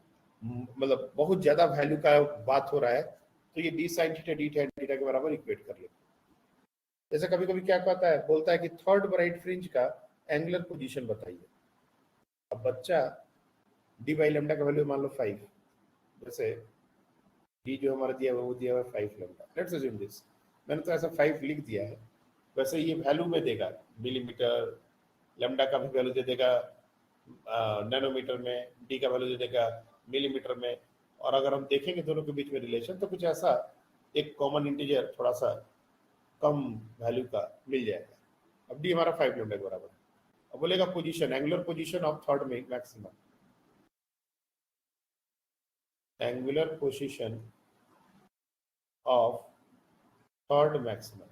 Speaker 2: मतलब बहुत ज्यादा वैल्यू का बात हो रहा है, तो ये d sin theta d tan theta के बराबर इक्वेट कर लेते। जैसे कभी कभी क्या कहता है, बोलता है कि थर्ड ब्राइट फ्रिंज का एंगुलर पोजीशन बताइए। अब बच्चा d/λ का वैल्यू मान लो 5, जैसे d जो हमारा दिया हुआ वो दिया हुआ 5 लैम्डा, लेट्स अज्यूम दिस। मैंने तो ऐसा 5 लिख दिया है। वैसे ये वैल्यू में देगा मिलीमीटर, लैम्डा का भी वैल्यू दे देगा नैनोमीटर में, डी का वैल्यू दे देगा मिलीमीटर में। और अगर हम देखेंगे दोनों के बीच में रिलेशन, तो कुछ ऐसा एक कॉमन इंटीजर थोड़ा सा कम वैल्यू का मिल जाएगा। अब डी हमारा 5 लैम्डा के बराबर है। अब बोलेगा position, angular position of third maximum, angular position of third maximum.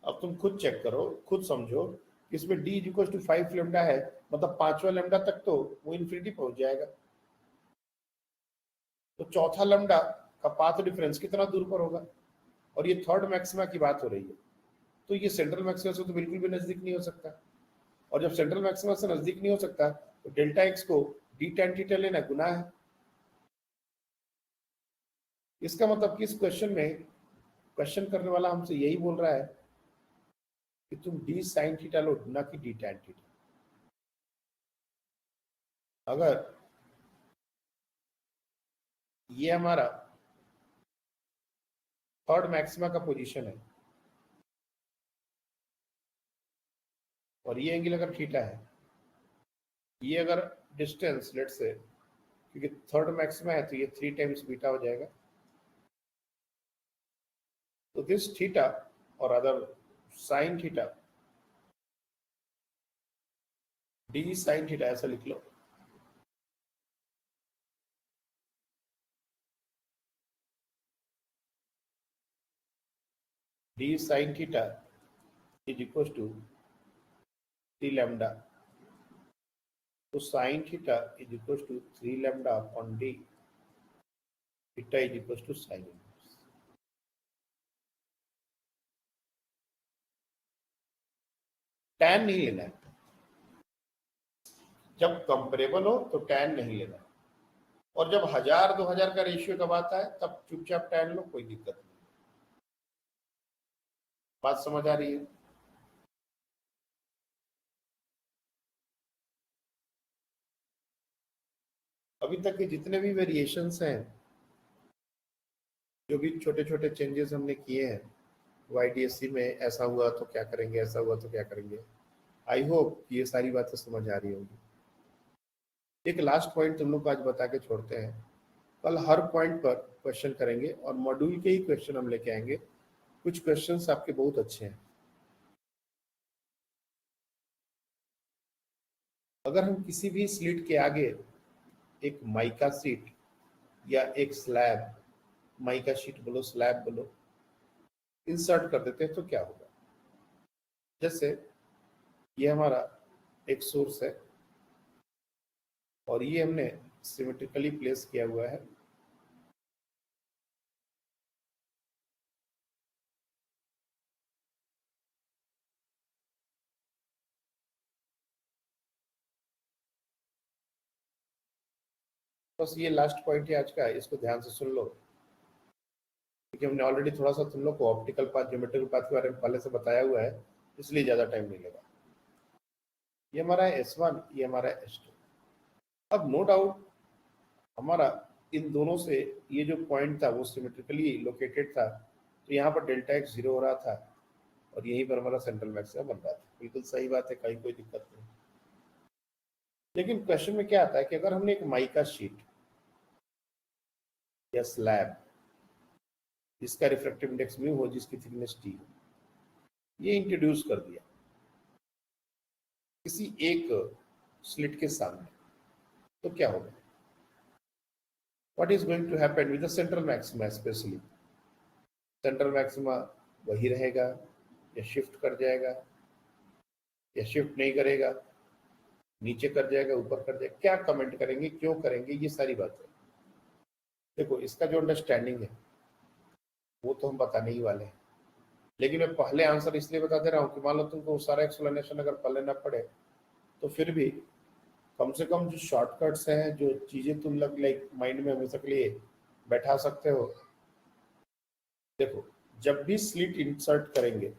Speaker 2: अब तुम खुद चेक करो, खुद समझो, इसमें d इक्वल टू 5 लैम्डा है, मतलब 5वां लैम्डा तक तो वो इन्फिनिटी पहुंच जाएगा। तो चौथा लैम्डा का पाथ डिफरेंस कितना दूर पर होगा? और ये थर्ड मैक्सिमा की बात हो रही है, तो ये सेंट्रल मैक्सिमा से तो बिल्कुल भी नजदीक नहीं हो सकता। और जब सेंट्रल मैक्सिमा से नजदीक नहीं हो सकता, तो डेल्टा एक्स को d tan थीटा लेना गुनाह है। इसका मतलब कि इस क्वेश्चन में क्वेश्चन करने वाला हमसे यही बोल रहा है कि तुम d sin थीटा लो, ना कि d tan थीटा। अगर ये हमारा थर्ड मैक्सिमा का पोजीशन है और ये एंगल अगर थीटा है, ये अगर डिस्टेंस लेट से, क्योंकि थर्ड मैक्सिमा है तो ये 3 टाइम्स बीटा हो जाएगा, तो दिस थीटा और other sine theta, D sine theta ऐसा लिख लो। D sine theta is equal to 3 lambda, तो sine theta is equal to 3 lambda upon D, theta is equal to sine. Tan नहीं लेना है, जब कंपेरेबल हो तो टैन नहीं लेना है। और जब 1000-2000 का रेशियो कब आता है, तब चुपचाप टैन लो, कोई दिक्कत नहीं। बात समझ आ रही है? अभी तक के जितने भी वेरिएशंस हैं, जो भी छोटे छोटे चेंजेस हमने किए हैं, YDSC में ऐसा हुआ तो क्या करेंगे, ऐसा हुआ तो क्या करेंगे, आई होप ये सारी बातें समझ आ रही होंगी। एक लास्ट पॉइंट तुम लोग को आज बता के छोड़ते हैं। कल हर पॉइंट पर क्वेश्चन करेंगे और मॉड्यूल के ही क्वेश्चन हम लेके आएंगे। कुछ क्वेश्चंस आपके बहुत अच्छे हैं। अगर हम किसी भी स्लिट के आगे एक माइका शीट या एक स्लैब, माइका शीट बोलो स्लैब बोलो, इंसर्ट कर देते हैं तो क्या होगा। जैसे ये हमारा एक सोर्स है और ये हमने सिमेट्रिकली प्लेस किया हुआ है। बस ये लास्ट पॉइंट है आज का, इसको ध्यान से सुन लो, क्योंकि हमने ऑलरेडी थोड़ा सा तुम लोग को ऑप्टिकल पाथ, ज्योमेट्रिकल पाथ के बारे में पहले से बताया हुआ है, इसलिए ज़्यादा टाइम नहीं लगा। ये हमारा है S1, ये हमारा है S2। अब नो डाउट हमारा इन दोनों से ये जो पॉइंट था वो सिमेट्रिकली लोकेटेड था, तो यहाँ पर डेल्टा एक्स 0 हो रहा था और यहीं पर हमारा सेंट्रल मैक्सिमा बन रहा था। बिल्कुल सही बात है, कहीं कोई दिक्कत नहीं। लेकिन क्वेश्चन में क्या आता है कि अगर हमने एक माइका शीट या स्लैब जिसका रिफ्रैक्टिव इंडेक्स म्यू हो, जिसकी थिकनेस टी हो, ये इंट्रोड्यूस कर दिया किसी एक स्लिट के सामने, तो क्या होगा? What is going to happen with the central maxima especially? Central maxima वही रहेगा या शिफ्ट कर जाएगा या शिफ्ट नहीं करेगा, नीचे कर जाएगा, ऊपर कर जाएगा? क्या कमेंट करेंगे, क्यों करेंगे, ये सारी बातें देखो। इसका जो अंडरस्टैंडिंग है वो तो हम बताने ही वाले हैं, लेकिन मैं पहले आंसर इसलिए बता दे रहा हूँ कि मान लो तुमको सारा एक्सप्लेनेशन अगर पढ़ने ना पड़े तो फिर भी कम से कम जो शॉर्टकट्स हैं, जो चीजें तुम लोग लाइक माइंड में हमेशा के लिए बैठा सकते हो। देखो, जब भी स्लिट इंसर्ट करेंगे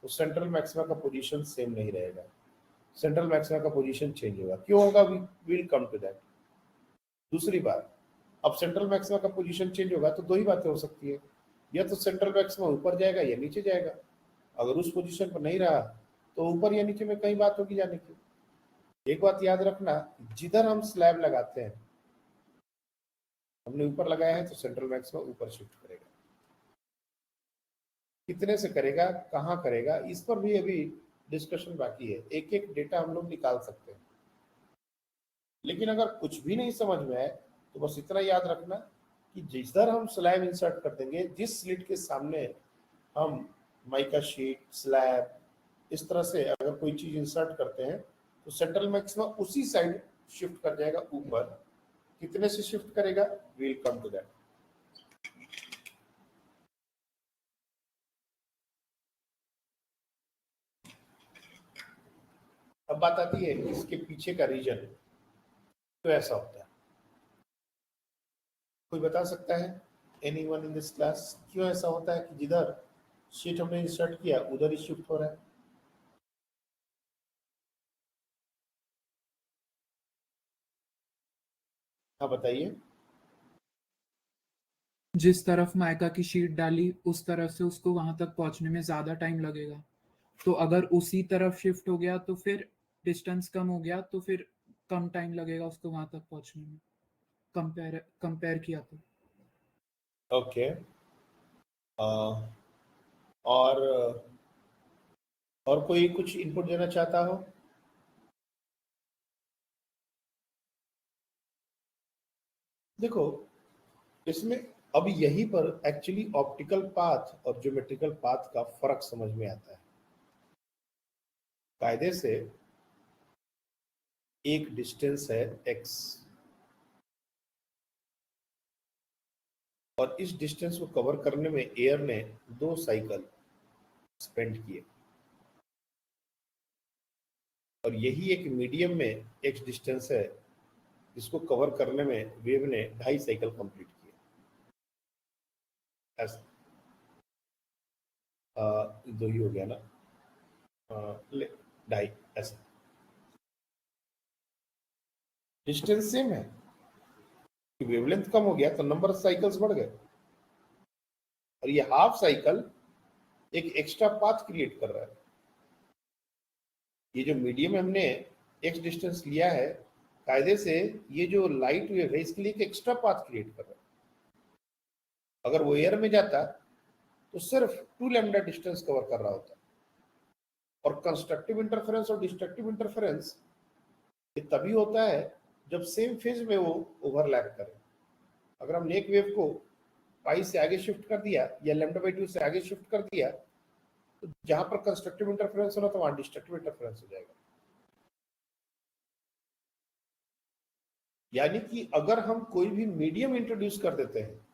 Speaker 2: तो सेंट्रल मैक्सिमा का पोजीशन सेम नहीं रहेगा, सेंट्रल मैक्सिमा का पोजीशन चेंज होगा। क्यों होगा? We will come to that. दूसरी बात, अब सेंट्रल मैक्सिमा का पोजीशन चेंज होगा तो दो ही बातें हो सकती है, या तो सेंट्रल मैक्सिमा ऊपर जाएगा या नीचे जाएगा। अगर उस पोजीशन पर नहीं रहा तो ऊपर या नीचे में कहीं बात होगी जाने की। एक बात याद रखना, जिधर हम स्लैब लगाते हैं, हमने ऊपर लगाया है तो सेंट्रल मैक्सिमा ऊपर शिफ्ट करेगा। कितने से करेगा, कहाँ करेगा, इस पर भी अभी डिस्कशन बाकी है। एक एक डेटा हम लोग निकाल सकते हैं, लेकिन अगर कुछ भी नहीं समझ में आए तो बस इतना याद रखना कि जिधर हम स्लैब इंसर्ट कर देंगे, जिस स्लिट के सामने हम माइका शीट, स्लैब, इस तरह से अगर कोई चीज इंसर्ट करते हैं तो सेंट्रल मैक्सिमा उसी साइड शिफ्ट कर जाएगा ऊपर। कितने से शिफ्ट करेगा, वील कम टू दैट। अब बात आती है इसके पीछे का रीजन, तो ऐसा होता है। कोई बता सकता है, एनीवन इन दिस क्लास, क्यों ऐसा होता है कि जिधर शीट हमने इंसर्ट किया उधर ही शिफ्ट हो रहा है? हाँ बताइए।
Speaker 3: जिस तरफ माइका की शीट डाली उस तरफ से उसको वहां तक पहुंचने में ज्यादा टाइम लगेगा, तो अगर उसी तरफ शिफ्ट हो गया तो फिर डिस्टेंस कम हो गया, तो फिर कम टाइम लगेगा उसको वहां तक पहुंचने में, कंपेयर कंपेयर किया तो।
Speaker 2: ओके। और कोई कुछ इनपुट देना चाहता हो? देखो, इसमें अब यहीं पर एक्चुअली ऑप्टिकल पाथ और ज्योमेट्रिकल पाथ का फर्क समझ में आता है। कायदे से एक डिस्टेंस है x और इस डिस्टेंस को कवर करने में एयर ने 2 साइकिल स्पेंड किए, और यही एक मीडियम में x डिस्टेंस है जिसको कवर करने में वेव ने 2.5 साइकिल कंप्लीट किए। ऐसा दो ही हो गया ना, ले 2.5। ऐसा डिस्टेंस सेम है वेवलेंथ कम हो गया तो नंबर ऑफ साइकिल्स बढ़ गए, और ये हाफ साइकिल एक एक्स्ट्रा पाथ क्रिएट कर रहा है। ये जो मीडियम हमने एक्स डिस्टेंस लिया है, कायदे से ये जो लाइट वेव है इसके लिए एक एक्स्ट्रा पाथ क्रिएट कर रहा है। अगर वो एयर में जाता तो सिर्फ 2 लैम्डा डिस्टेंस कवर कर रहा होता। और कंस्ट्रक्टिव इंटरफेरेंस और डिस्ट्रक्टिव इंटरफेरेंस ये तभी होता है जब सेम फेज में वो ओवरलैप करे। अगर हमने एक वेव को पाई से आगे शिफ्ट कर दिया या λ/2 से आगे शिफ्ट कर दिया, तो जहां पर कंस्ट्रक्टिव इंटरफेरेंस होना तो वहां डिस्ट्रक्टिव इंटरफेरेंस हो जाएगा। यानी कि अगर हम कोई भी मीडियम इंट्रोड्यूस कर देते हैं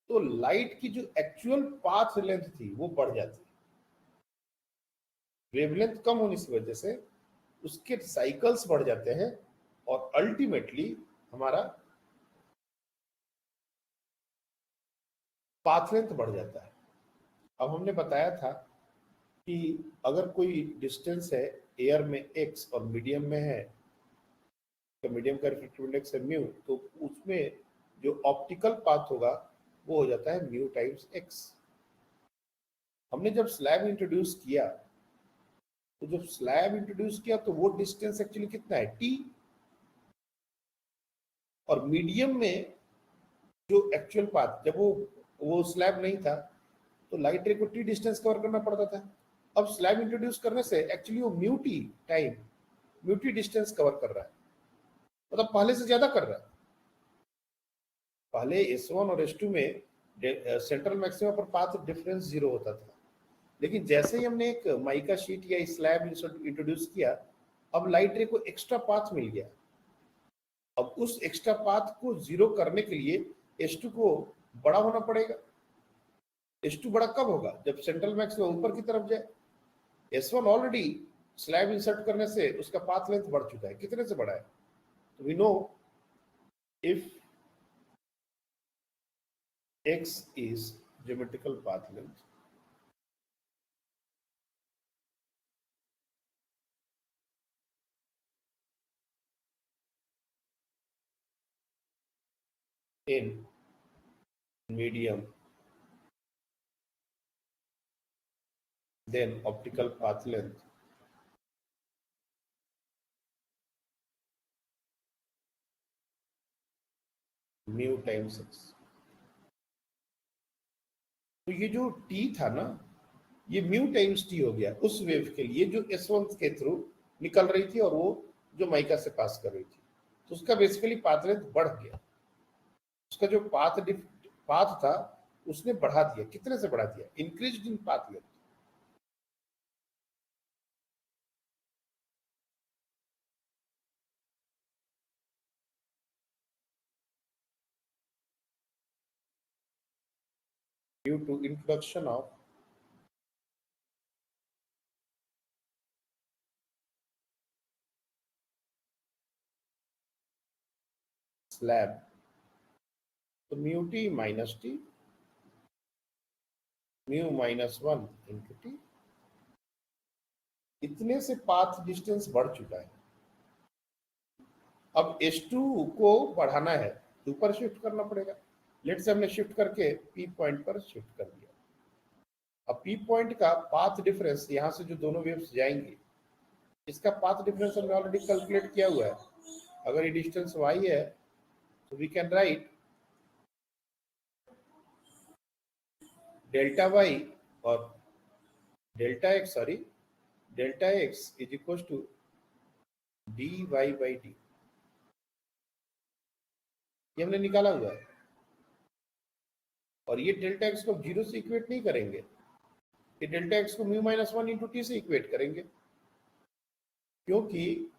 Speaker 2: तो लाइट की जो एक्चुअल पाथ लेंथ थी वो बढ़ जाती है। वेवलेंथ कम होने की वजह से उसके साइकिल्स बढ़ जाते हैं और अल्टीमेटली हमारा पाथ लेंथ बढ़ जाता है। अब हमने बताया था कि अगर कोई डिस्टेंस है एयर में x और मीडियम में है, तो मीडियम का रिफ्रैक्टिव इंडेक्स है म्यू, तो उसमें जो ऑप्टिकल पाथ होगा वो हो जाता है म्यू टाइम्स x। हमने जब स्लैब इंट्रोड्यूस किया तो वो डिस्टेंस एक्चुअली कितना है t, और मीडियम में जो एक्चुअल पाथ, जब वो स्लैब नहीं था तो लाइट रे को t डिस्टेंस कवर करना पड़ता था। अब स्लैब इंट्रोड्यूस करने से एक्चुअली वो म्यू टी डिस्टेंस कवर कर रहा है, मतलब पहले से ज्यादा कर रहा है। पहले S1 और S2 में सेंट्रल मैक्सिमा पर पाथ डिफरेंस 0 होता था, लेकिन जैसे ही हमने एक माइका शीट या स्लैब इंट्रोड्यूस किया, अब लाइट रे को एक्स्ट्रा पाथ मिल गया। अब उस एक्स्ट्रा पाथ को 0 करने के लिए S2 को बड़ा होना पड़ेगा। S2 बड़ा कब होगा? जब सेंट्रल मैक्सिमा ऊपर की तरफ जाए। S1 ऑलरेडी स्लैब इंसर्ट करने से उसका पाथ लेंथ बढ़ चुका है। कितने से बढ़ा है? तो we know if x is geometrical path length, in medium, then optical path length mu times x। तो ये जो t था ना, ये म्यू टाइम्स t हो गया उस वेव के लिए जो S1 के थ्रू निकल रही थी और वो जो माइका से पास कर रही थी, तो उसका बेसिकली पाथ लेंथ बढ़ गया। उसका जो पाथ था उसने बढ़ा दिया। कितने से बढ़ा दिया? Increased in path length. Due to introduction of slab, तो mu T minus T, mu minus 1 into T, इतने से पाथ डिस्टेंस बढ़ चुका है। अब S2 को बढ़ाना है तो ऊपर शिफ्ट करना पड़ेगा। लेट से हमने शिफ्ट करके P पॉइंट पर शिफ्ट कर दिया। अब P पॉइंट का पाथ डिफरेंस, यहाँ से जो दोनों वेव्स जाएंगे, इसका पाथ डिफरेंस हमने ऑलरेडी कैलकुलेट किया हुआ है। अगर ये डिस्टेंस y है तो we can write delta y और delta x is equal to dy/d। ये हमने निकाला हुआ है। और ये डेल्टा x को 0 से इक्वेट नहीं करेंगे, ये डेल्टा x को म्यू माइनस 1 इंटू टी से इक्वेट करेंगे, क्योंकि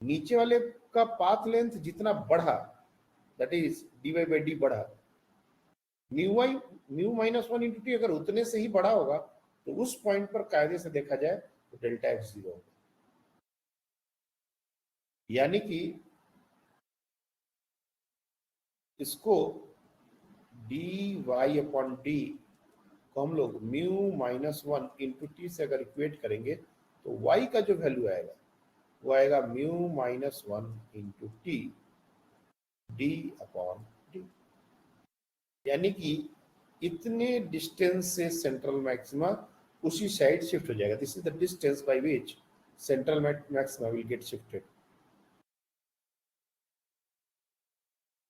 Speaker 2: नीचे वाले का पाथ लेंथ जितना बढ़ा, दैट इज dy/d बढ़ा, म्यू माइनस 1 इंटू टी अगर उतने से ही बढ़ा होगा तो उस पॉइंट पर कायदे से देखा जाए तो डेल्टा x 0 होगा। यानी कि इसको dy/d को हम लोग म्यू माइनस 1 इंटू टी से अगर इक्वेट करेंगे तो y का जो वैल्यू आएगा वो आएगा mu minus 1 into T D upon D, यानी कि इतने डिस्टेंस से सेंट्रल मैक्सिमा उसी साइड शिफ्ट हो जाएगा. This is the distance by which central maxima will get shifted.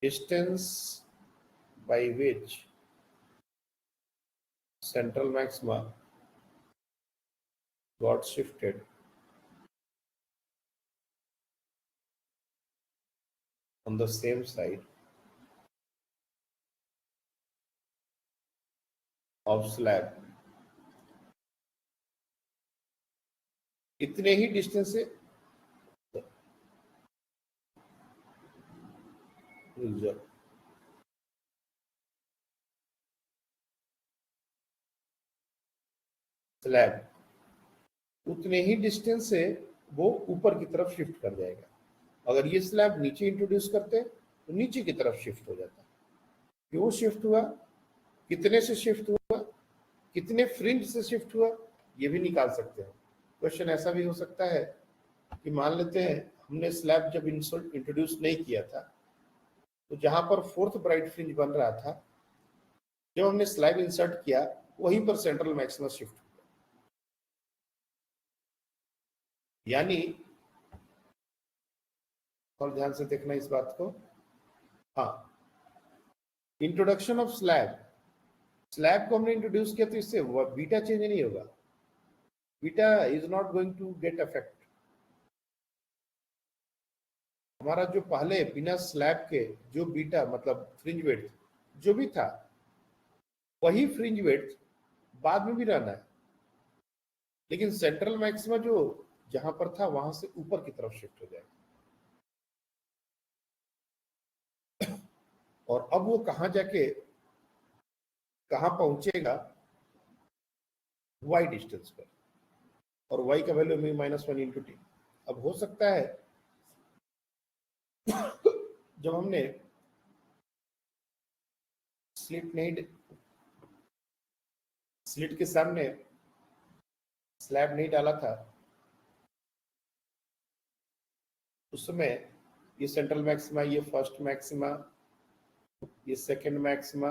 Speaker 2: Distance by which central maxima got shifted on the same side of slab. इतने ही distance से slab, उतने ही distance से वो ऊपर की तरफ शिफ्ट कर जाएगा. अगर ये स्लैब नीचे इंट्रोड्यूस करते तो नीचे की तरफ शिफ्ट हो जाता. क्यों शिफ्ट हुआ, कितने से शिफ्ट हुआ, कितने फ्रिंज से शिफ्ट हुआ, ये भी निकाल सकते हैं. क्वेश्चन ऐसा भी हो सकता है कि मान लेते हैं हमने स्लैब जब इंट्रोड्यूस नहीं किया था तो जहां पर फोर्थ ब्राइट फ्रिंज बन रहा था, जब हमने स्लैब इंसर्ट किया वहीं पर सेंट्रल मैक्सिमा शिफ्ट हो गया. यानी और ध्यान से देखना इस बात को. हाँ, इंट्रोडक्शन ऑफ स्लैब, स्लैब को हमने इंट्रोड्यूस किया तो इससे बीटा चेंज नहीं होगा. Beta is not going to get affect. हमारा जो पहले बिना स्लैब के जो बीटा मतलब फ्रिंज वेट जो भी था वही फ्रिंज वेट बाद में भी रहना है, लेकिन सेंट्रल मैक्सिमा जो जहां पर था वहां से ऊपर की तरफ शिफ्ट हो जाएगा. और अब वो कहां जाके कहां पहुंचेगा, y डिस्टेंस पर, और y का वैल्यू में -1 इंटू टी. अब हो सकता है जब हमने स्लिट के सामने स्लैब नहीं डाला था उस समय ये सेंट्रल मैक्सिमा, ये फर्स्ट मैक्सिमा, ये सेकंड मैक्सिमा,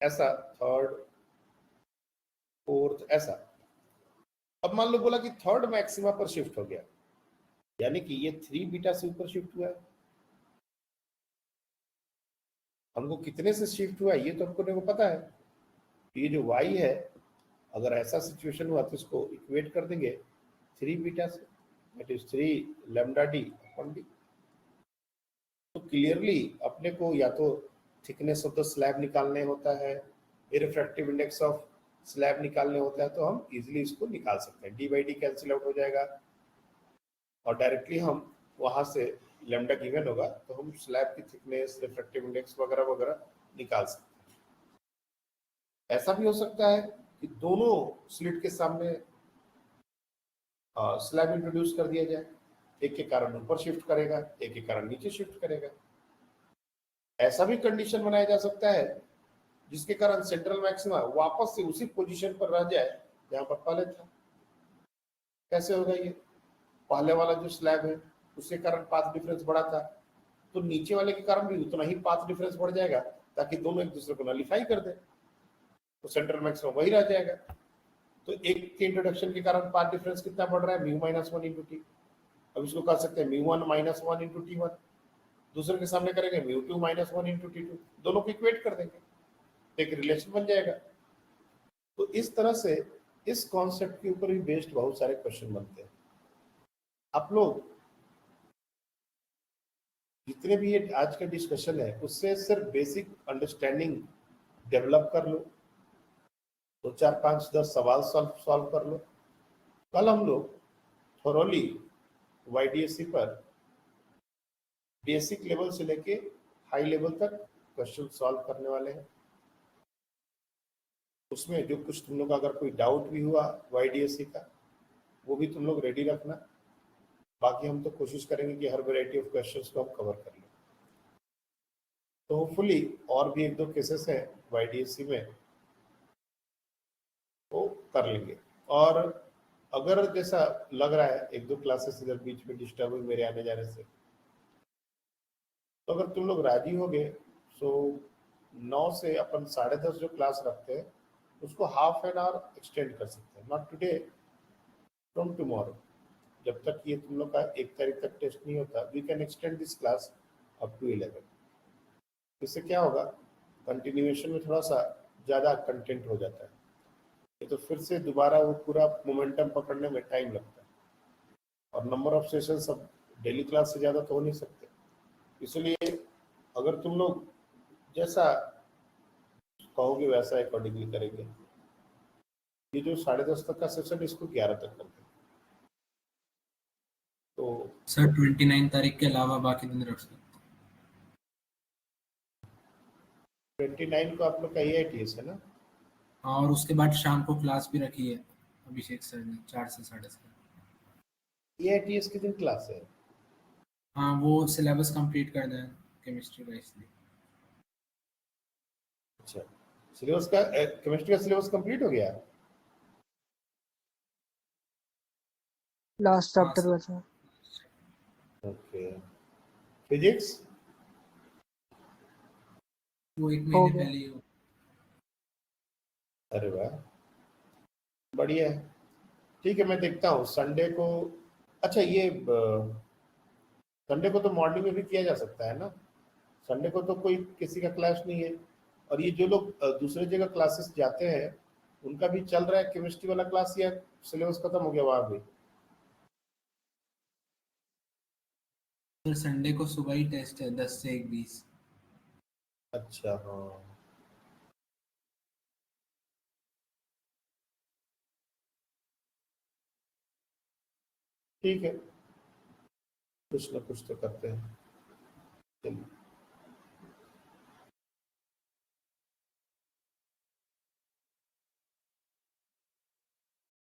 Speaker 2: ऐसा थर्ड फोर्थ ऐसा. अब मान लो बोला कि थर्ड मैक्सिमा पर शिफ्ट हो गया, यानी कि ये 3 बीटा से ऊपर शिफ्ट हुआ है. हमको कितने से शिफ्ट हुआ ये तो हमको पता है. ये जो y है, अगर ऐसा सिचुएशन हुआ तो इसको इक्वेट कर देंगे 3 बीटा से, that is 3 lambda D upon D. तो क्लियरली अपने को या तो थिकनेस ऑफ द स्लैब निकालने होता है, रिफ्रैक्टिव इंडेक्स ऑफ स्लैब निकालने होता है, तो हम इजीली इसको निकाल सकते हैं. D by D cancel out हो जाएगा और डायरेक्टली हम वहां से लैम्डा गिवन होगा तो हम स्लैब की थिकनेस, रिफ्रैक्टिव इंडेक्स वगैरह वगैरह निकाल सकते हैं. ऐसा भी हो सकता है कि दोनों स्लिट के सामने स्लैब इंट्रोड्यूस कर दिया जाए, एक के कारण ऊपर शिफ्ट करेगा, एक के कारण नीचे शिफ्ट करेगा. ऐसा भी कंडीशन बनाया जा सकता है जिसके कारण सेंट्रल मैक्सिमा वापस से उसी पोजीशन पर रह जाए जहां पर पहले था. कैसे होगा ये, पहले वाला जो स्लैब है उसके कारण पाथ डिफरेंस बढ़ा था, तो नीचे वाले के कारण भी उतना ही पाथ डिफरेंस बढ़ जाएगा ताकि दोनों एक दूसरे को नलीफाई कर दे, तो सेंट्रल मैक्सिमा वही रह जाएगा. तो एक के इंट्रोडक्शन के कारण पाथ डिफरेंस कितना बढ़ रहा है, μ-1 इंटू टी. अब इसको कर सकते हैं μ1 -1 इंटू टी1, दूसरे के सामने करेंगे μ2 -1 इंटू टी2, दोनों को इक्वेट कर देंगे, एक रिलेशन बन जाएगा. तो इस तरह से इस कॉन्सेप्ट के ऊपर भी बेस्ड बहुत सारे क्वेश्चन बनते हैं. आप लोग जितने भी ये आज का डिस्कशन है उससे सिर्फ बेसिक अंडरस्टैंडिंग डेवलप कर लो, 2 4 5 10 सवाल सॉल्व कर लो. कल हम लोग थोरोली YDSC पर बेसिक लेवल से लेके हाई लेवल तक क्वेश्चन सॉल्व करने वाले हैं. उसमें जो कुछ तुम लोग अगर कोई डाउट भी हुआ YDSC का वो भी तुम लोग रेडी रखना. बाकी हम तो कोशिश करेंगे कि हर वैरायटी ऑफ क्वेश्चंस को हम कवर कर लें. तो होपफुली और भी 1-2 केसेस हैं YDSC में वो कर लेंगे. और अगर जैसा लग रहा है 1-2 क्लासेस इधर बीच में डिस्टर्ब हुई मेरे आने जाने से, तो अगर तुम लोग राजी होगे सो 9 से अपन 10:30 जो क्लास रखते हैं उसको हाफ एन आवर एक्सटेंड कर सकते हैं, नॉट टुडे, फ्रॉम टुमारो। जब तक ये तुम लोग का 1 तारीख तक टेस्ट नहीं होता, we can extend this class up to 11। इससे क्या होगा, कंटिन्यूएशन में थोड़ा सा ज़्यादा कंटेंट हो जाता है, ये तो फिर से दोबारा वो पूरा मोमेंटम पकड़ने में टाइम लगता है, और नंबर ऑफ सेशन सब डेली क्लास से ज़्यादा तो हो नहीं सकते। इसलिए अगर तुम लोग जैसा कहोगे वैसा अकॉर्डिंगली करेंगे। ये जो 10:30 तक का सेशन इसको 11 तक करते हैं। तो
Speaker 5: सर 29 तारीख के अलावा बाकी दिन रख सकते
Speaker 2: 29 को आप लोग का EITS है ना?
Speaker 5: हाँ, और उसके बाद शाम को क्लास भी रखी है अभिषेक सर ने 4 से 7:30।
Speaker 2: EITS के दिन क्लास है?
Speaker 5: हाँ, वो सिलेबस कंप्लीट कर दें केमिस्ट्री का, इसलिए।
Speaker 2: अच्छा, सिलेबस का केमिस्ट्री का सिलेबस कंप्लीट हो गया?
Speaker 4: लास्ट
Speaker 5: हाँ
Speaker 4: चैप्टर
Speaker 5: सर।
Speaker 4: बचा।
Speaker 2: ओके, फिजिक्स
Speaker 5: वो 1
Speaker 4: हो
Speaker 5: महीने
Speaker 4: गया।
Speaker 5: पहले ही हो।
Speaker 2: अरे वाह, बढ़िया है। ठीक है, मैं देखता हूँ संडे को। अच्छा, ये संडे को तो मॉर्निंग में भी किया जा सकता है ना? संडे को तो कोई किसी का क्लास नहीं है, और ये जो लोग दूसरे जगह क्लासेस जाते हैं उनका भी चल रहा है केमिस्ट्री वाला क्लास, या सिलेबस खत्म हो गया वहाँ भी?
Speaker 5: सर संडे को सुबह ही टेस्ट है 10 से 1:20।
Speaker 2: अच्छा, हाँ, ठीक है, कुछ ना कुछ तो करते हैं। चलिए।